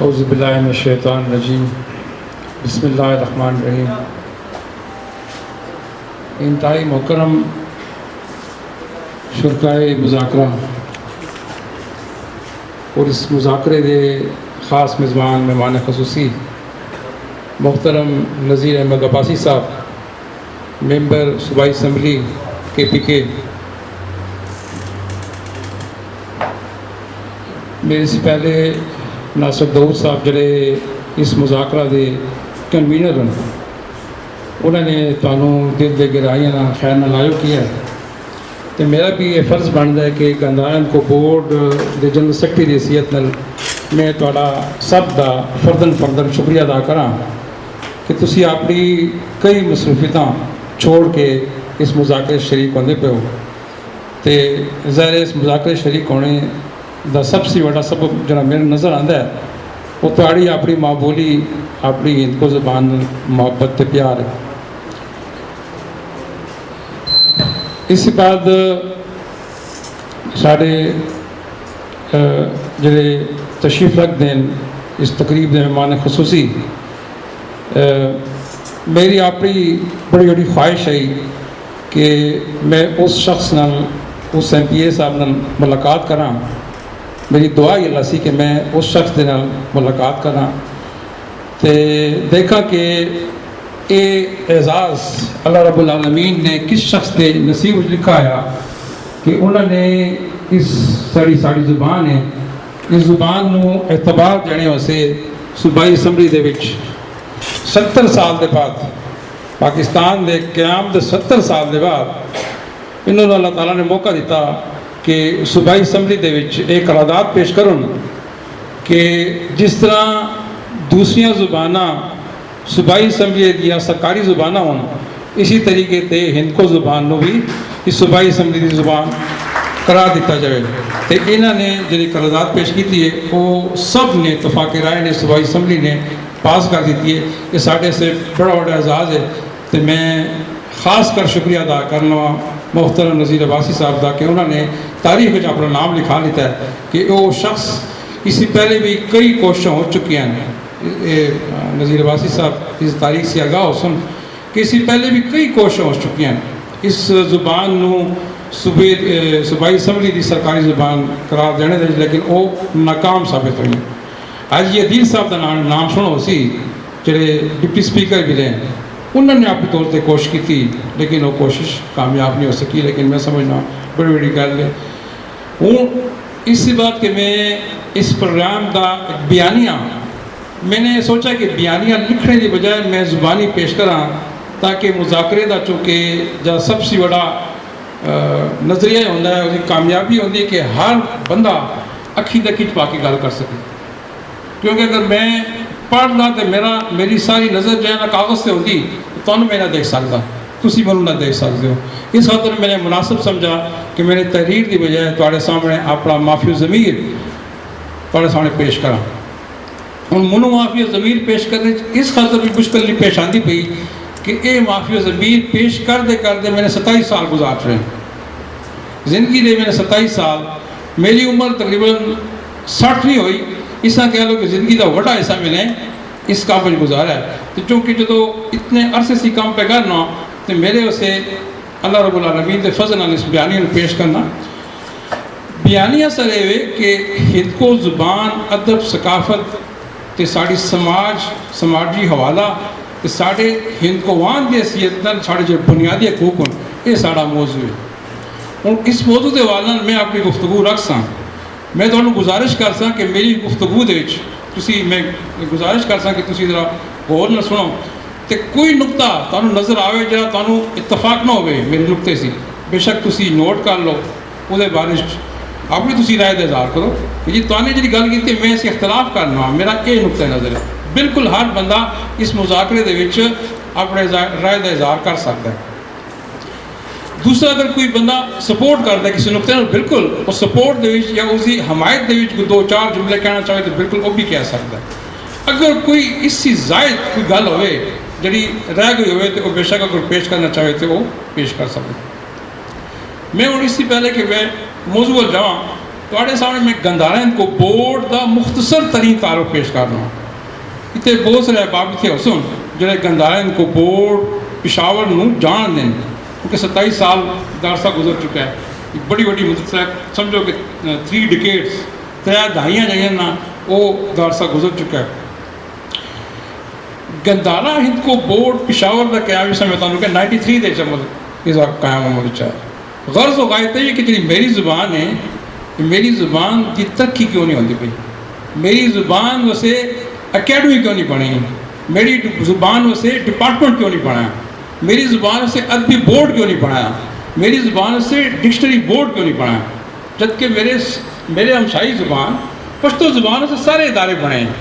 اعوذ باللہ من الشیطان الرجیم بسم اللہ الرحمن الرحیم۔ انتہائی محترم شرکائے مذاکرہ اور اس مذاکرے دے خاص میزبان مہمان خصوصی محترم نذیر احمد عباسی صاحب، ممبر صوبائی اسمبلی KPK، میرے سے پہلے ناصر داؤد صاحب جڑے اس مذاکرہ دے کنوینر ہیں، انہوں نے تانوں دل دے گہرائیاں خیر نالایو کیا ہے، تو میرا بھی یہ فرض بنتا ہے کہ گندائن کو بورڈ دے جنرل سیکرٹری دی حیثیت نال میں تہاڈا سب دا فردن شکریہ ادا کراں کہ تسی اپنی کئی مصروفیتاں چھوڑ کے اس مذاکرے شریک ہوندے پے ہو۔ تے ظاہر اس مذاکرے شریک ہونے دا سب سے بڑا سبب جڑا میرے نظر آندا ہے وہ تہاڑی اپنی ماں بولی، اپنی ہندکو زبان محبت تے پیار ہے۔ اس کے بعد سارے جڑے تشریف رکھ دیں اس تقریب دے مہمان خصوصی، میری اپنی بڑی بڑی خواہش ہے کہ میں اس شخص نال، اس MPA صاحب نال ملاقات کراں۔ میری دعا یہ اللہ سی کہ میں اس شخص دے نال ملاقات کراں تے دیکھا کہ یہ اعزاز اللہ رب العالمین نے کس شخص دے نصیب لکھا ہے کہ انہوں نے اس ساری زبان ہے، اس زبان نو اعتبار دینے واسطے صوبائی اسمبلی دے وچ 70 سال دے بعد، پاکستان دے قیام دے 70 سال دے بعد انہوں نے اللہ تعالیٰ نے موقع دیتا کہ صوبائی اسمبلی دے وچ ایک قرارداد پیش کرن کہ جس طرح دوسریاں زباناں صوبائی اسمبلی دیا سرکاری زباناں ہون، اسی طریقے تے ہندکو زبان نو بھی اس صوبائی اسمبلی دی زبان قرار دیتا جائے۔ تے انہوں نے جڑی قرارداد پیش کی ہے وہ سب نے اتفاق رائے نے صوبائی اسمبلی نے پاس کر دیتی ہے۔ یہ ساڑھے سے بڑا اعزاز ہے، تو میں خاص کر شکریہ ادا کرنا محترم نذیر عباسی صاحب دا کہ انہوں نے تاریخ میں اپنا نام لکھا لیتا ہے کہ وہ شخص اس سے پہلے بھی کئی کوششیں ہو چکی ہیں۔ نذیر عباسی صاحب اس تاریخ سے آگاہ ہو سن کہ اس سے پہلے بھی کئی کوششیں ہو چکی ہیں اس زبان نو صوبائی اسمبلی دی سرکاری زبان قرار دینے دے، لیکن وہ ناکام ثابت ہوئی۔ آج یہ عدیل صاحب کا نام سنو سی جڑے ڈپٹی سپیکر بھی رہے، انہوں نے اپنے طور پہ کوشش کی تھی لیکن وہ کوشش کامیاب نہیں ہو سکی، لیکن میں سمجھنا بڑی بڑی گل ہے۔ ہوں اس بات کہ میں اس پروگرام کا بیانیہ میں نے سوچا کہ بیانیہ لکھنے کی بجائے میں زبانی پیش کراں تاکہ مذاکرے دا چونکہ جا سب سے بڑا نظریہ ہوتا ہے، اس کی کامیابی ہوتی ہے کہ ہر بندہ اکھی دکھی پا کے گل کر سکے، کیونکہ اگر میں پڑھنا تو میری ساری نظر جو ہے نا کاغذ سے ہوتی تو میں نہ دیکھ سکتا، تسی میں نہ دیکھ سکتے ہو۔ اس خاطر میں نے مناسب سمجھا کہ میں نے تحریر کی بجائے تھوڑے سامنے اپنا معافی ضمیر تھوڑے سامنے پیش کرا۔ ہوں منو معافی ضمیر پیش کرنے اس خاطر بھی مشکل نہیں پیش آتی پئی کہ یہ معافی ضمیر پیش کرتے میں نے 27 سال گزار چڑے زندگی دے۔ میں نے 27 سال، میری عمر تقریباً 60 نہیں ہوئی، اس طرح کہہ لو کہ زندگی کا بڑا حصہ میں نے اس کام میں گزارا ہے۔ تو چونکہ جدو اتنے عرصے سے کام پہ کرنا تو میرے اسے اللہ رب العالمین کے فضل نال اس بیانیہ کو پیش کرنا۔ بیانیہ سر یہ کہ ہندکو زبان، ادب، ثقافت تے ساڑی سماجی حوالہ تے ساڑے ہندکوان کی حیثیت نال ساڑے جو بنیادی حقوق ہیں یہ ساڑا موضوع ہے۔ اور اس موضوع کے حوالے میں اپنی گفتگو رکھ ساں، میں تو گزارش کر ساں کہ میری گفتگو دے میں گزارش کر ساں کہ تسی ذرا غور نہ سنو تے کوئی نقطہ تانوں نظر آوے جڑا تانوں اتفاق نہ ہوئے میرے نقطے سے بے شک تسی نوٹ کر لو، وہ بارش اپنی تسی رائے دا اظہار کرو کہ جی تانے جی گل کی میں اس اختلاف کرنا، میرا یہ نقطہ نظر ہے۔ بالکل ہر بندہ اس مذاکرے دے وچ اپنے رائے دا اظہار کر سکتا ہے۔ دوسرا اگر کوئی بندہ سپورٹ کرتا ہے کسی نقطے میں، بالکل وہ سپورٹ دے وچ یا اس کی حمایت دے وچ 2-4 جملے کہنا چاہے تو بالکل وہ بھی کہہ سکتا ہے۔ اگر کوئی اس سے زائد کوئی گل ہوئے جڑی رہ گئی ہوئے تو وہ بے شک اگر پیش کرنا چاہے تو وہ پیش کر سکتا ہے۔ میں اور اس سے پہلے کہ میں موضوع جاؤں تھوڑے سامنے میں گندھارا ہند کو بورڈ دا مختصر ترین تعارف پیش کر رہا ہوں. اتنے بہت سارے احباب تھے حسن جڑے گندھارا ہند کو بورڈ پشاور نو جان دیں کیونکہ 27 سال عرصہ گزر چکا ہے. ایک بڑی بڑی مدت ہے، سمجھو کہ 3 ڈیکیڈس 3 دہائیاں جائیں نا وہ عرصہ گزر چکا ہے. گندھارا ہند کو بورڈ پشاور کا قیام اس میں بتاؤں کہ 93 دے چمل اس وقت قیام عمل چاہے. غرض ہو گئے تھے کہ جی میری زبان ہے، میری زبان کی ترقی کیوں نہیں ہوتی پئی، میری زبان ویسے اکیڈمی کیوں نہیں بنی، میری زبان ویسے ڈپارٹمنٹ کیوں نہیں بنایا، میری زبان سے ادبی بورڈ کیوں نہیں بنایا، میری زبان سے ڈکشنری بورڈ کیوں نہیں بنایا. جبکہ میرے ہمسائی زبان پشتو زبان سے سارے ادارے بنے ہیں.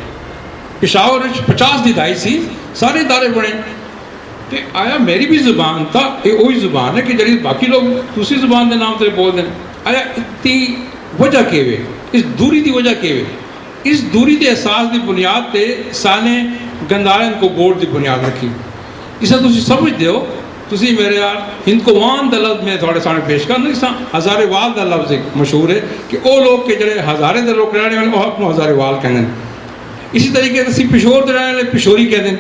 پشاور 50 دی دہائی سی سارے ادارے بنے. تو آیا میری بھی زبان تھا یہ وہی زبان ہے کہ جڑی باقی لوگ دوسری زبان کے نام سے بول دیں. آیا اتنی وجہ کیے ہوئے اس دوری دی وجہ کیے ہوئے اس دوری کے احساس کی بنیاد تے سانے گندھارا ہند کو بورڈ کی بنیاد رکھی. اسے تھی سمجھتے ہو تھی میرے یار ہندکوان کا لفظ میں تھوڑے سامنے پیش کرنا. اس طرح ہزارے وال کا لفظ ایک مشہور ہے کہ وہ لوگ کہ جڑے ہزارے کے لوگ رہنے والے وہ اپنے ہزارے وال کہتے ہیں. اسی طریقے سے پشور کے رہنے والے پشوری کہتے ہیں،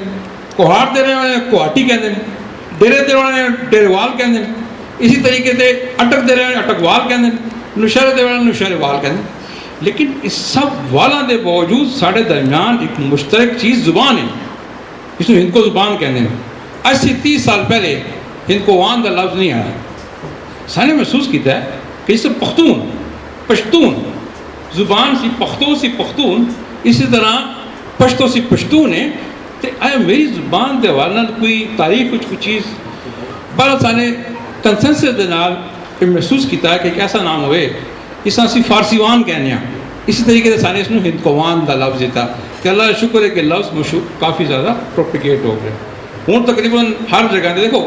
کوہاٹ کے رہنے والے کوہاٹی کہتے ہیں، ڈیرے کے رہنے والے ڈیرے وال کہتے ہیں. اسی طریقے سے اٹک کے رہنے والے اٹک وال کہتے ہیں، نوشہرے کے رہنے والے نوشہرے وال کہتے ہیں. لیکن اس سب والاں دے باوجود سارے درمیان ایک مشترک چیز زبان ہے، اس کو ہند کو زبان کہتے ہیں. آج سے 30 سال پہلے ہندکوان کا لفظ نہیں آیا. سانے محسوس کیتا ہے کہ اس سے پشتون زبان سی پختو سی پختون، اسی طرح پشتو سی پشتون ہے. تو آیا میری زبان کے حوالے کوئی تاریخ کچھ چیز بڑا سانے کنسنسس دے نال محسوس کیتا ہے کہ ایک ایسا نام ہوئے اس طرح سی فارسیوان کہنے ہیں. اسی طریقے سے سانے اس میں ہندکوان کا لفظ دیتا کہ اللہ کا شکر ہے کہ لفظ مشہور کافی زیادہ پروپیگیٹ ہو گیا. ہوں تقریباً ہر جگہ دیکھو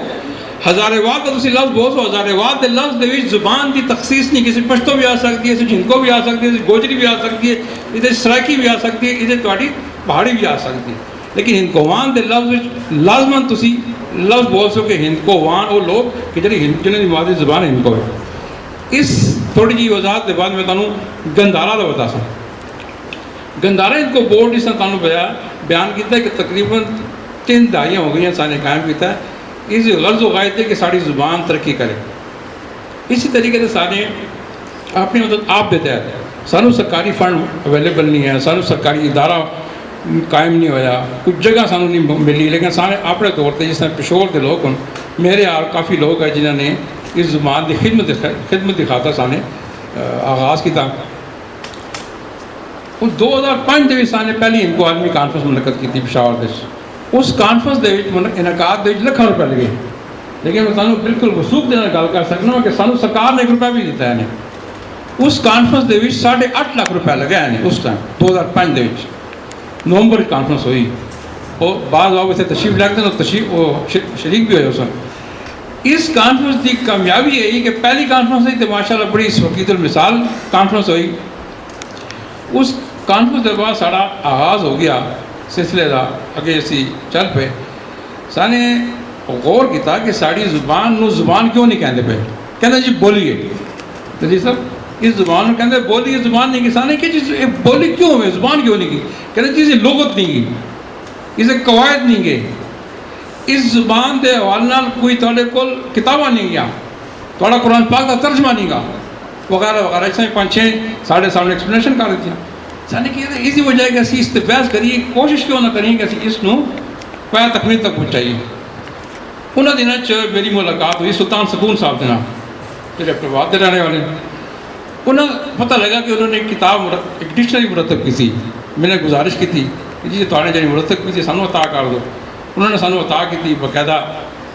ہزارے واد کا تسی لفظ بہت سو ہزارے واد کے لفظ دے وچ زبان کی تخصیص نہیں. کسی پشتو بھی آ سکتی ہے، کسی ہندکو بھی آ سکتی ہے، کسی گوجری بھی آ سکتی ہے، ادھر سرائکی بھی آ سکتی ہے، ادھر تھوڑی پہاڑی بھی آ سکتی ہے. لیکن ہندکوان کے لفظ لازمن تسی لفظ بول سو کہ ہندکوان وہ لوگ کہ جڑی جنہیں دی مادری زبان ہندکو ہے. اس تھوڑی جی وضاحت کے بعد میں تمہیں گندھارا کا بتا سکوں. گندھارا ہند کو بورڈ اس نے تمہیں بیان کیا ہے کہ تقریباً 3 دہائیاں ہو گئی ہیں سانے قائم کیا ہے. اس غرض و غائد ہے کہ ساری زبان ترقی کرے. اسی طریقے سے سانے اپنی مدد آپ دیتے ہیں. سانو سرکاری فنڈ اویلیبل نہیں ہے، سانو سرکاری ادارہ قائم نہیں ہویا، کچھ جگہ سانو نہیں ملی. لیکن سانے اپنے طور پہ جس طرح پشور کے لوگ ہیں، میرے اور کافی لوگ ہیں جنہوں نے اس زبان کی خدمت دکھاتا سانے آغاز کیا. 2005 کے سانے پہلی ان کو عالمی کانفرنس منعقد کی تھی پشاور دے. اس کانفرنس کے انعقاد کے لکھاں روپے لگے. لیکن میں سانو بالکل وثوق دینا گل کر سکنا کہ سانو سرکار نے 1 روپیہ بھی دیتا ہے. اس کانفرنس کے 8.5 لاکھ روپیہ لگا ہے اس ٹائم 2005 کے نومبر کی کانفرنس ہوئی. اور بعض لوگ اسے تشریف لگتے ہیں اور شریک بھی ہوئے اس وقت. اس کانفرنس کی کامیابی یہی کہ پہلی کانفرنس ہوئی تو ماشاء اللہ بڑی وقت المثال کانفرنس ہوئی. اس کانفرنس کے بعد سارا آغاز ہو گیا سلسلے کا اگے اسی چل پے. سانے غور کیا کہ ساری زبان نو زبان کیوں نہیں کہتے پے. کہتے جی بولیے. تو جی سب اس زبان میں کہتے بولیے زبان نہیں کی. سانے کہ جی بولی کیوں ہوئے زبان کیوں نہیں کی. کہتے جی اسے لغت نہیں کی، اسے قواعد نہیں گئے، اس زبان کے حوالے کوئی تھوڑے کول کتاباں نہیں گیا، تھوڑا قرآن پاک کا ترجمہ نہیں گا وغیرہ وغیرہ. اس میں 5-6 ساڑھے سامنے ایکسپلینیشن کر دیتی ہیں. سانے کہ اسی وجہ ہے کہ اسی استفاظ کریے، کوشش کیوں نہ کریے کہ اسی اس نو پایا تکمیل تک پہنچائیے. انہوں دنوں میری ملاقات ہوئی سلطان سکون صاحب کے نام جو اپنے بعد کے رہنے والے. انہیں پتہ لگا کہ انہوں نے ایک کتاب ایک ڈکشنری مرتب کی تھی. میں نے گزارش کی تھی کہ جی تھوڑے جی مرتب کی تھی سانو عطا کر دو. انہوں نے سانو عطا کی تھی باقاعدہ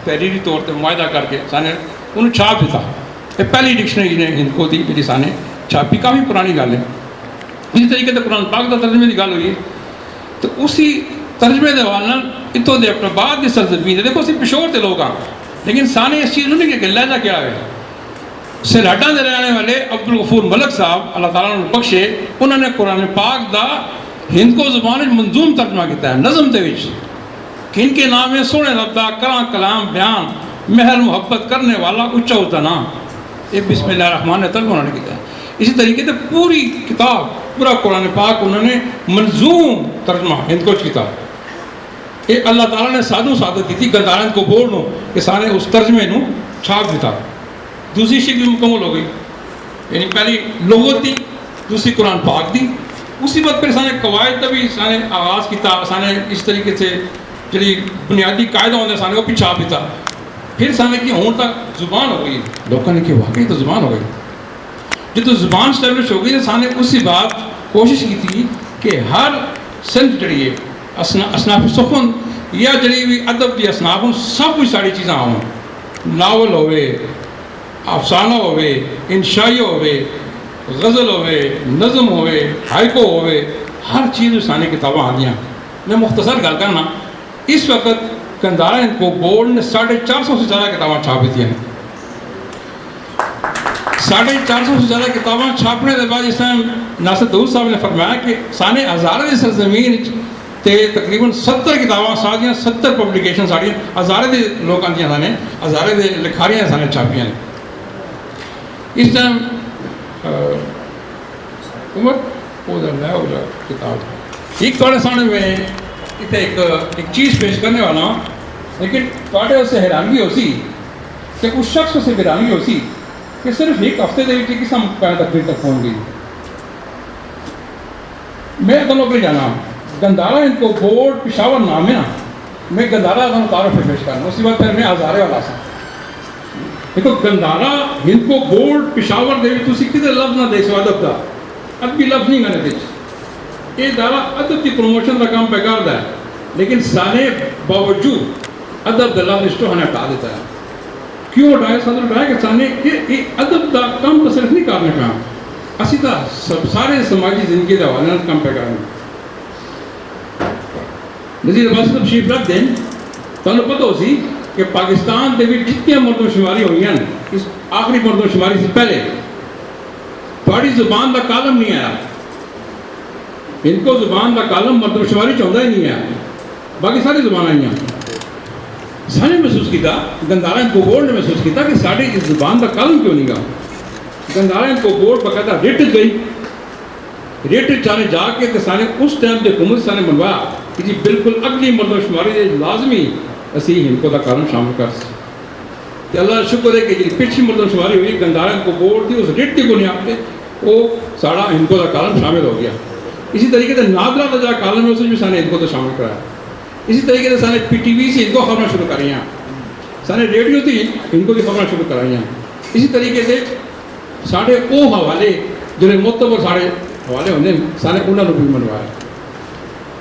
تحریری طور پہ معاہدہ کر کے سانے انہوں چھاپ دیتا. یہ پہلی ڈکشنری نے ہند کو تھی جی سانے چھاپی، کافی پرانی گل ہے. اسی طریقے سے قرآن پاک کا ترجمے کی گل ہوئی تو اسی ترجمے کے حوالے اتوں کے اپنے بعد کی سرزمین ہے. دیکھو اسی پشور کے لوگ ہاں لیکن سانے اس چیز نہیں کہ لہجہ کیا ہے. سرحداں کے رہنے والے عبدالغفور ملک صاحب اللہ تعالیٰ نے بخشے، انہوں نے قرآن پاک دا ہند کو زبان منظوم ترجمہ کیا ہے نظم کے وچ کہ ان کے نام ہے سونے ربدہ کراں کلام بیان مہر محبت کرنے والا اچا اچا نام. یہ بسم اللہ الرحمن الرحیم انہوں نے کیا ہے. اسی طریقے سے پوری کتاب پورا قرآن پاک انہوں نے منظوم ترجمہ ہند کو کیا یہ اللہ تعالیٰ نے سادو سادت کی تھی گندارن کو بولنو کہ سانے اس ترجمے نو چھاپ دیتا. دوسری شکل مکمل ہو گئی یعنی پہلی لغت تھی دوسری قرآن پاک دی. اسی وقت پھر سانے قواعد کا بھی سانے آغاز کیتا سانے اس طریقے سے جڑی بنیادی قاعدہ ہونے سانے کو بھی چھاپ دیتا. پھر سانے کی ہون تک زبان ہو گئی لوگوں نے کہ واقعی تو زبان ہو گئی. جب زبان اسٹیبلش ہو گئی تو سانے اسی بات کوشش کی تھی کہ ہر صنف جڑی ہے اصناف سخن یا جڑی بھی ادب کی اصناف ہوں سب کچھ ساری چیزاں ہوں ناول ہوئے افسانہ ہوئے انشائی ہوئے غزل ہوئے نظم ہوئے ہائیکو ہوئے ہر چیز سانے کتابیں آدیاں. میں مختصر گل کرنا اس وقت گندارا ہند کو بورڈ نے 450 سے زیادہ کتابیں چھاپ دی ہیں. 450 سے زیادہ کتابیں چھاپنے کے بعد جس طرح ناصر داؤد صاحب نے فرمایا کہ سانے ہزارے کی سرزمین تے تقریباً 70 کتاباں ساڑیاں 70 پبلیکیشن ساڑیاں ہزارے دے لوگ آندیاں سانے ہزارے دے لکھاریاں سانے چھاپیاں نے. اس ٹائم عمر ہو جا کتاب ایک تھوڑے سامنے میں اتنے ایک چیز پیش کرنے والا ہوں لیکن تھوڑے اس سے حیرانگی ہو سی کہ اس شخص سے حیرانگی ہو سی کہ صرف ایک ہفتے دے وچ کسم تقریر تک پہنچ گئی. میں تمہیں اپنے جانا گندارا ہند کو بورڈ پشاور نام ہے نا میں گندارا کا تعارف پیش کرنا اسی وقت پھر میں ہزارے والا سا. دیکھو گندارا ہند کو بورڈ پشاور دے تھی کتنے لفظ نہ دے سو ادب کا ادبی لفظ نہیں میں نے یہ ادارہ ادب کی پروموشن کا کام پہ کرتا ہے لیکن سارے باوجود ادب کا لفظ اس کو ہمیں ہٹا دیتا ہے. کیوں ہٹایا ساتھ ہٹایا کہ سانے یہ ادب کا کام تو صرف نہیں کرنے کا اسی تو سارے سماجی زندگی کے حوالے کام پہ کرنا. نظیر عباس صاحب تشریف رکھ دیں تمہیں پتہ ہو سی کہ پاکستان کے بھی جتنی مردم شماری ہوئی ہیں اس آخری مردم شماری سے پہلے تھوڑی زبان کا کالم نہیں آیا. ان کو زبان کا کالم مردم شماری چاہتا ہی نہیں ہے باقی ساری زبان آئی ہیں. سارے محسوس کیا گندارا کو بورڈ نے محسوس کیا کہ سارے اس زبان کا کالم کیوں نہیں گا. گندارا کو بورڈ باقاعدہ ریٹ گئی ریٹ چانے جا کے سارے اس ٹائم کے حکومت سارے منوایا کہ جی بالکل اگلی مردم شماری دے لازمی اسی ہندکو کا کالم شامل کر سکتے. اللہ شکر ہے کہ جی پچھلی مردم شماری ہوئی گندارا کو بورڈ تھی اس ریٹ کی بنیاد پہ وہ سارا ہندکو کا کالم شامل ہو گیا. اسی طریقے سے نادرا کا جو کالم ہے اس میں سارے ہندکو تو شامل کرایا. اسی طریقے سے سارے پی ٹی وی سے ہندکو خبریں شروع کر رہی ہیں سارے ریڈیو تھی ہندکو کی خبریں شروع کر رہی ہیں. اسی طریقے سے سارے وہ حوالے جو معتبر سارے حوالے ہونے سارے انہوں نے بھی منوایا.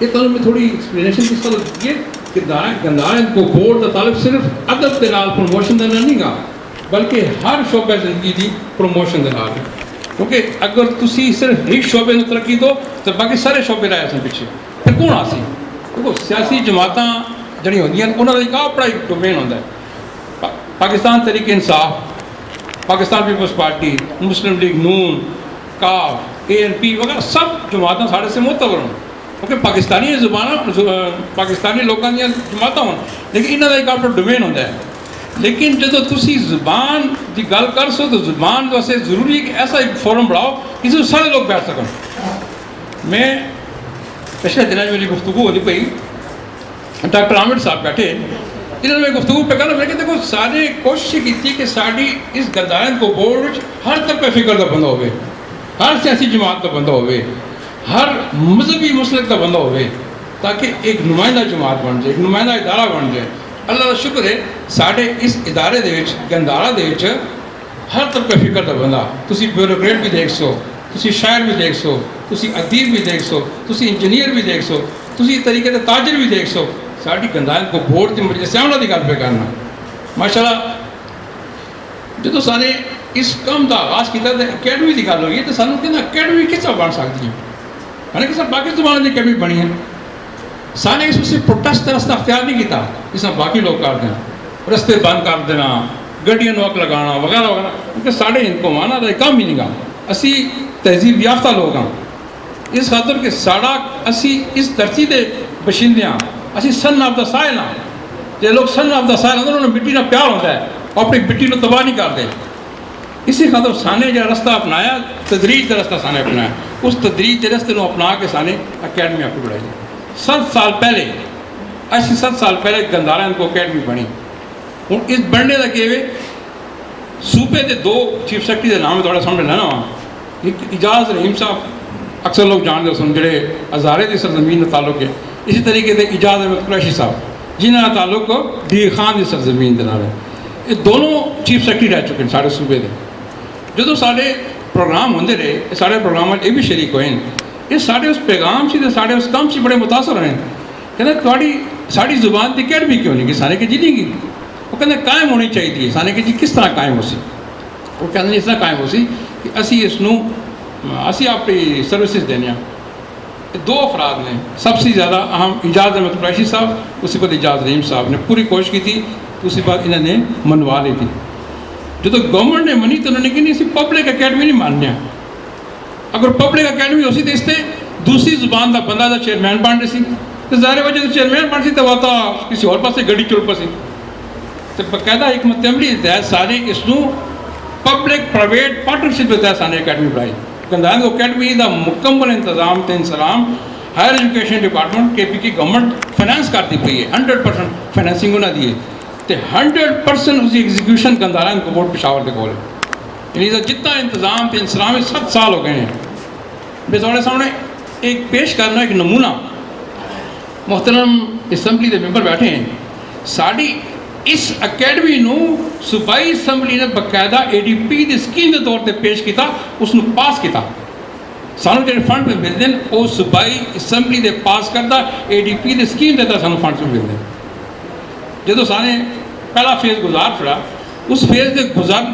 یہ تعلق میں تھوڑی ایکسپلینیشن کس طرح یہ کہ گندارا کو بورڈ کا تعلق صرف ادب کے نال پروموشن دینا نہیں گا بلکہ ہر شعبہ زندگی کی پروموشن کے نال. کیونکہ اگر تسی صرف ایک شعبے میں ترقی دو تو باقی سارے شعبے رہے سن پیچھے پھر کون آ سی. دیکھو سیاسی جماعتیں جڑی ہوندی ہیں انہوں کا اپنا ایک ڈومین ہوتا ہے. پاکستان تحریک انصاف پاکستان پیپلز پارٹی مسلم لیگ نون کاف اے این پی وغیرہ سب جماعتیں سارے سے معتبر ہوں کیونکہ پاکستانی زبان پاکستانی لوگوں کی جماعتیں ہوں لیکن انہوں کا ایک اپنا ڈومین ہوتا ہے. لیکن جدو تسی زبان کی گل کر سو تو زبان واسطے ضروری ہے کہ ایسا ایک فورم بناؤ جس میں سارے لوگ بیٹھ سکیں. میں پچھلے دنوں میں میری گفتگو ہوتی پئی ڈاکٹر عامر صاحب بیٹھے انہوں نے گفتگو پہ کرنا کہ دیکھو سارے کوشش کی تھی کہ ساری اس گندارا کو بورڈ ہر طبقہ فکر کا بندہ ہوئے ہر سیاسی جماعت کا بندہ ہوئے ہر مذہبی مسلک کا بندہ ہوئے تاکہ ایک نمائندہ جماعت بن جائے ایک نمائندہ ادارہ بن جائے. اللہ کا شکر ہے سارے اس ادارے دے وچ گندارا دے وچ ہر طبقہ فکر کا بندہ تسی بیوروکریٹ بھی دیکھ سو تسی شاعر بھی دیکھ سو تسی ادیب بھی دیکھ سو تسی انجینئر بھی دیکھ سو تسی طریقے سے تاجر بھی دیکھ سو. ساری گندارا کو بورڈ کی مجلس عاملہ کی گل پہ کرنا ماشاء اللہ. جدو سارے اس کام کا آغاز کیا تو اکیڈمی کی گل ہوئی تو سانوں کہنا اکیڈمی کس طرح بن سکتی ہے ہے نا کہ سب باقی زبانوں کی اکیڈمی بنی ہے. سارے اس سے پروٹیسٹ کا رستہ اختیار نہیں کیا جس طرح باقی لوگ کرتے ہیں رستے بند کر دینا گڈیاں نوک لگانا وغیرہ وغیرہ کیونکہ سارے ان کو مانا کا کام ہی نہیں گا. اسی تہذیب یافتہ لوگ ہاں اس خاطر کہ ساڑا اسی اس دھرتی کے باشندے ہاں اسی سن آف دا سائل ہاں. جو لوگ سن آف دا سائل انہوں نے مٹی کا پیار ہوتا ہے اور اپنی مٹی کو تباہ نہیں کرتے. اسی خاطر سانے جو رستہ اپنایا تدریج کا رستہ سانے اپنایا اس تدریج کے رستے کو اپنا کے سانے اکیڈمی آپ کو بڑھائی 7 سال پہلے ایسی 7 سال پہلے گندارا کو اکیڈمی بنی ہوں اس بننے کا کہ صوبے کے 2 چیف سیکرٹری کے نام تھوڑا سامنے لینا وا ایک اجاز رحیم صاحب اکثر لوگ جانتے سن جڑے ہزارے کی سرزمین کا تعلق ہے اسی طریقے سے اجاز احمد قریشی صاحب جنہوں کا تعلق ڈی خان کی سرزمین کے نام ہے یہ دونوں چیف سیکرٹری رہ چکے ہیں سارے صوبے کے جدو سارے پروگرام ہوندے رہے سارے پروگرام یہ بھی شریک ہوئے ہیں یہ سارے اس پیغام سے سارے اس کام سے بڑے متاثر ہیں کہتے تھوڑی ساری زبان کی اکیڈمی کیوں نہیں گی سانے کہ جی نہیں گی وہ کہتے قائم ہونی چاہیے تھی سانے کہ جی کس طرح قائم ہو سی وہ کہتے اس طرح قائم ہو سی کہ اسی اس نو اسی اپنی سروسز دینے ہیں 2 افراد نے سب سے زیادہ اہم اجاز احمد قریشی صاحب اسی بعد اجاز رحیم صاحب نے پوری کوشش کی تھی اسی بعد انہوں نے منوا لی تھی جو تو گورنمنٹ نے منی تو انہوں نے کہ نہیں اسی پبلک اکیڈمی نہیں ماننے اگر پبلک اکیڈمی ہو سی تو اس سے دوسری زبان کا بندہ کا چیئرمین بن رہی سی تو ظاہر وجہ تو چیئرمین بن سی تو وہ تو کسی اور پاس گڑی چل پسی تو باقاعدہ حکمت عملی تحت ساری اس کو پبلک پرائیویٹ پارٹنرشپ کے تحت ساری اکیڈمی بنائی گندان کو اکیڈمی کا مکمل انتظام تے انسلام ہائر ایجوکیشن ڈپارٹمنٹ کے پی کی گورنمنٹ فائنانس کرتی پی ہے 100% فائنینسنگ انہیں دی ہے تو 100% اس کی ایگزیکیوشن گنداران کو بورڈ پشاور کے کول ہے یعنی جتنا انتظام تے انسلام 7 سال ہو گئے ہیں میں تھوڑے سامنے ایک پیش کرنا ایک نمونہ محترم اسمبلی کے ممبر بیٹھے ہیں ساری اس اکیڈمی نو صوبائی اسمبلی نے باقاعدہ ADP کی اسکیم کے طور پہ پیش کیا اس نے پاس کیا سانو جو فنڈ میں ملتے ہیں وہ صوبائی اسمبلی نے پاس کرتا ADP کی اسکیم دیتا سانو فنڈ میں ملتے ہیں جدو سانے پہلا فیز گزار چھڑا اس فیز کے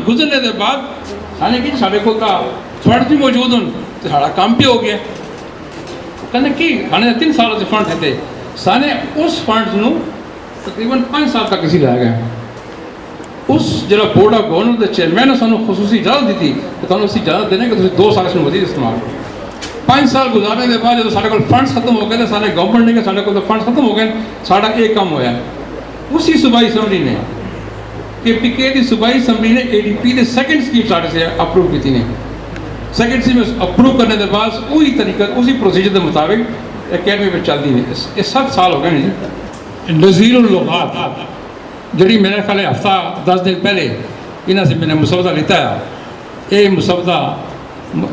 گزرنے کے بعد سانے کی سارے کو فنڈ بھی موجود ہوں تو سارا کام بھی ہو گیا کہنے کی سانے 3 سالوں سے فنڈ تھے سانے اس فنڈ نو تقریباً 5 سال تک اسی لے گئے اس جڑا بورڈ آف گورنر کے چیئرمین نے سانو خصوصی اجازت دی تھی کہ تمہیں اسی اجازت دینے کہ 2 سال اس میں مزید استعمال کرو 5 سال گزارنے کے بعد جب سارے کو فنڈس ختم ہو گئے تو سارے گورنمنٹ نے کہ سارے کو فنڈس ختم ہو گئے سارا ایک کام ہوا اسی صوبائی اسمبلی نے کہ PK کی صوبائی اسمبلی نے ADP کے سیکنڈ اسکیم سارے سے اپروو کی تھی نے سیکنڈ اسکیم اپروو کرنے کے بعد وہی طریقہ اسی پروسیجر کے مطابق اکیڈمی میں چلتی ہے یہ 7 سال ہو گئے ہیں نظیر اللغات جڑی میرے خیال ہفتہ 10 دن پہلے انہوں سے میں نے مسودہ لیتا ہے یہ مسودہ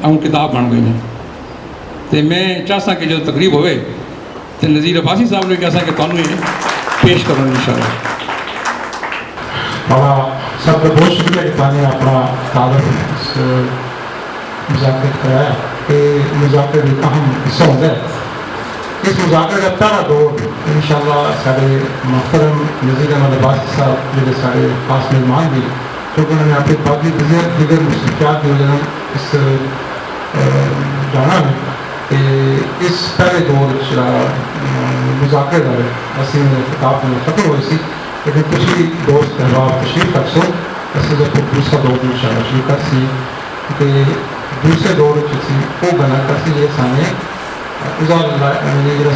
ہم کتاب بن گئی ہیں تو میں چاہتا کہ جو تقریب ہوئے تو نظیر عباسی صاحب نے کہا کہ تمہیں یہ پیش کروں انشاءاللہ بابا سب کا بہت شکریہ کہ تانے اپنا تعلق مذاکرہ کرایا کہ مذاکرہ کا اہم حصہ ہوتا ہے اس مذاکرے کا پہلا دور انشاءاللہ سارے محترم نظیر احمد عباسی صاحب جو سارے خاص مہمان بھی کیونکہ انہوں نے اپنی باقی دیگر مصروفیات کی وجہ اس جانا ہے کہ اس پہلے دور مذاکرے کا اسی خطاب میں ختم ہوئی سی لیکن کچھ بھی دوست احباب تشریف رکھ سو اسی جب دوسرا دور انشاءاللہ شروع کر سی کہ دوسرے دور وہ بنا کر سی یہ سامنے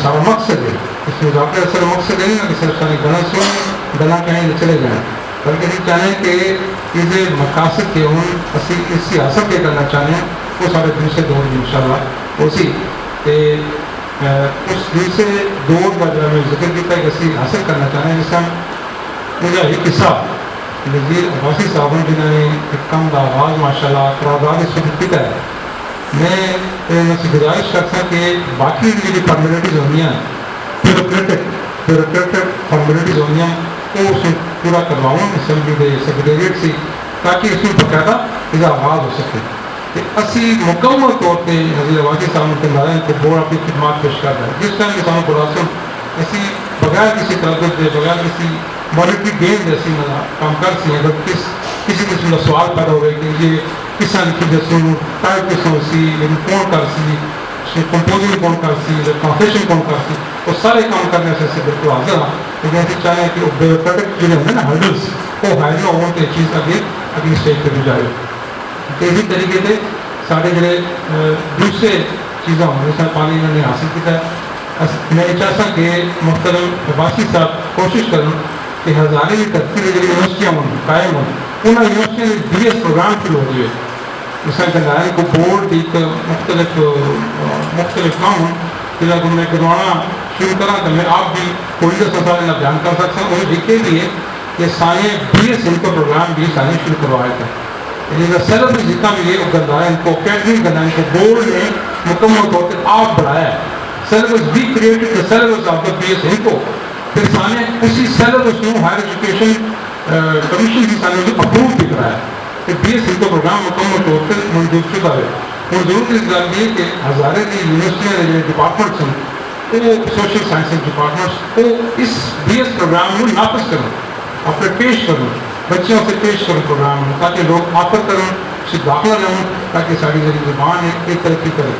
سارا مقصد ہے اس مذاکرے کا مقصد ہے کہ صرف سارے گنا سن گنا کہیں چلے جائیں بلکہ یہ چاہیں کہ یہ مقاصد کے ہوں اسی اس سے حاصل کے کرنا چاہیں وہ سارے دوسرے دور میں انشاءاللہ اسی کہ اس دوسرے دور کا جو میں ذکر کیا کہ اسی حاصل کرنا چاہیں جس کا مجھے ایک قصہ نظیر عباسی صاحب جنہوں نے ایک کم کا آغاز ماشاءاللہ قرارداد اس وقت کیا ہے میں ان سے گزارش کرتا کہ باقی جو فارمیلٹیز ہونی ہیں بیوروکریٹک فارمیلٹیز ہونی ہیں وہ اس میں پورا کرواؤں اسمبلی کے سیکریٹریٹ سے تاکہ اس میں باقاعدہ اس کا آغاز ہو سکے کہ اسی مکمل طور پہ نظیر عباسی صاحب کے دارین کو بورڈ اپنی خدمات پیش کرتا ہے جس ٹائم کے سامنے براسل ایسی بغیر کسی تردد دے بغیر کسی مانیٹری گیم جیسی کام کر سی اگر کسی قسم کا سوال پیدا ہوئے کہ یہ کس طرح کی جیسے ٹائپ کس ہو سی کون کر سی کمپوزنگ کون کر سی ٹرانسلیشن کون کر سی وہ سارے کام کرنے سے بالکل حاضر ہاں لیکن ایسی چاہیں کہ وہ بیوروکریٹک جو ہے نا ہینڈلس وہ ہائڈ نہ ہوں کہ چیز آگے اگلی اسٹیج پہ بھی جائے تو اسی طریقے سے سارے جڑے دوسرے چیزیں ہوں جیسے پانی انہوں نے حاصل کیا ہے میں چاہتا کہ محترم عباسی صاحب کوشش کروں کہ ہزارے کی ترقی جو یونیورسٹیاں ہوں قائم ہوں انہیں یونیورسٹیاں BS پروگرام شروع ہو گئے جس طرح گندائن کو بورڈ ایک مختلف کام جہاں کو میں کروانا شروع کرا تو میں آپ بھی کوئی کا سارے بیان کر سکتا ہوں. انہیں لکھے بھی ہے کہ سارے بی ایس ان کا پروگرام بھی سارے شروع کروایا تھا. یعنی سیلبس جتنا بھی ہے وہ گندائن کو اکیڈمک گندائن کو بورڈ نے مکمل طور پر آپ بڑھایا ہے. سیلبس بھی created the syllabus of the B S ان کو پھر سارے اسی سیلبس کو ہائر ایجوکیشن کمیشن کی سارے اپروو بھی کرایا کہ بی ایس ان کا پروگرام مکمل طور پر منظور شدہ ہے. اور ضرورت اس گل یہ کہ ہزارے کی یونیورسٹیاں کے ڈپارٹمنٹس ہیں وہ سوشل سائنسز ڈپارٹمنٹس وہ اس بی ایس پروگرام کو نافذ کریں اپنے پیش کریں بچوں سے پیش کریں پروگرام تاکہ لوگ آفر کریں اسے داخلہ لیں تاکہ ساری جو زبان ہے ایک ترقی کرے.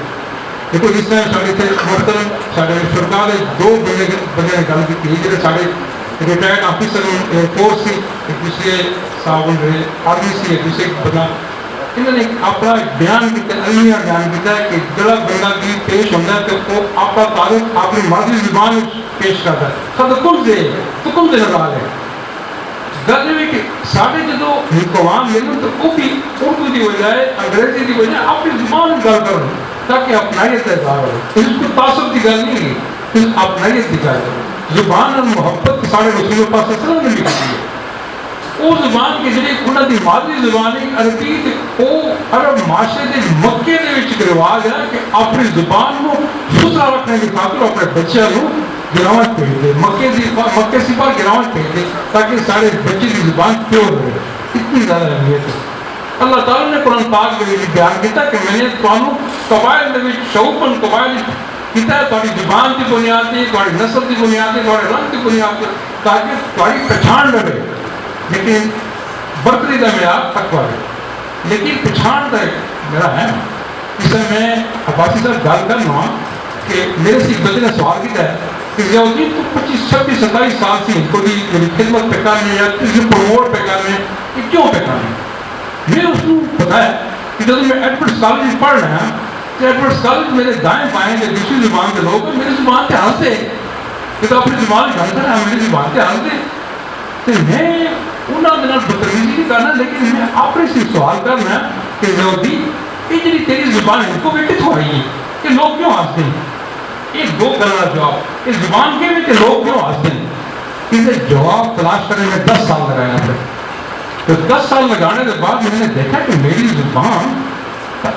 دیکھو اس طرح سارے تھے محترم سارے سرکار دو بندے نے گل کی جہاں سارے ریٹائرڈ آفیسر ایئر فورس سے ایک دوسرے صاحب رہے آرمی سے ایک دوسرے بندہ انہوں نے اپنا بیان کیا المیہ بیان کیا ہے کہ جڑا بندہ بھی پیش ہوتا ہے تو وہ اپنا تعلق اپنی مادری زبان پیش کرتا ہے. خود کم دے نظر ہے گل یہ کہ سارے جدو حکوان ملن تو وہ بھی اردو کی بجائے انگریزی کی بجائے اپنی زبان گل کریں تاکہ اپنائیت کا اظہار ہو. اس کو تعصب کی گل نہیں ہے اس اپنائیت کی گل ہے. زبان اور محبت سارے رسول پاک صلی اللہ علیہ وسلم نے بھی کی ہے. وہ زبان کی جڑی انہوں کی مادری زبان ہے عربی وہ عرب معاشرے کے مکے کے رواج ہے کہ اپنی زبان کو ستھرا رکھنے کی خاطر اپنے بچوں کو گراوٹ بھیج دے مکے سے باہر گراوٹ بھیج دے تاکہ سارے بچے کی زبان پیور رہے. اتنی زیادہ اہمیت ہے. اللہ تعالیٰ نے قرآن پاک میں بیان کیا کہ میں نے تمہیں قبائل میں شعوباً قبائل کیا ہے تمہاری زبان کی بنیاد ہے تمہاری نسل کی بنیاد ہے تمہارے رنگ کی بنیاد ہے تاکہ تمہاری پہچان رہے. لیکن برتری کا معیار تقویٰ ہے لیکن پچھان کا میرا ہے. اس میں میں عباسی صاحب گل کرنا کہ میرے سے ایک بندے نے سوال کیا ہے کہ ضیاءالدین کو 25 26 27 سال سے ان کو بھی میری خدمت پہ کرنے یا کسی پروموٹ پہ کرنے یہ کیوں پہ کرنے. میں اس کو بتایا کہ جب میں ایڈورڈ کالج میں پڑھ رہا ہوں تو ایڈورڈ کالج میرے دائیں بائیں جو دوسری زبان کے لوگ میری زبان کے ہنستے کہ تو اپنی زبان جانتا ہے میری زبان کے ہنستے تو میں انہوں نے بدتمیزی نہیں کرنا لیکن میں اپنے سے سوال کرنا کہ ضیاءالدین یہ جی تیری زبان ان کو بھی کتوں آئی ہے کہ لوگ کیوں ہنستے ہیں. ایک دو کرنا جواب اس زبان کے بھی کہ لوگ کیوں ہنستے ہیں. اسے جواب تلاش کرنے میں 10 سال لگایا تھا. تو 10 سال لگانے کے بعد میں نے دیکھا کہ میری زبان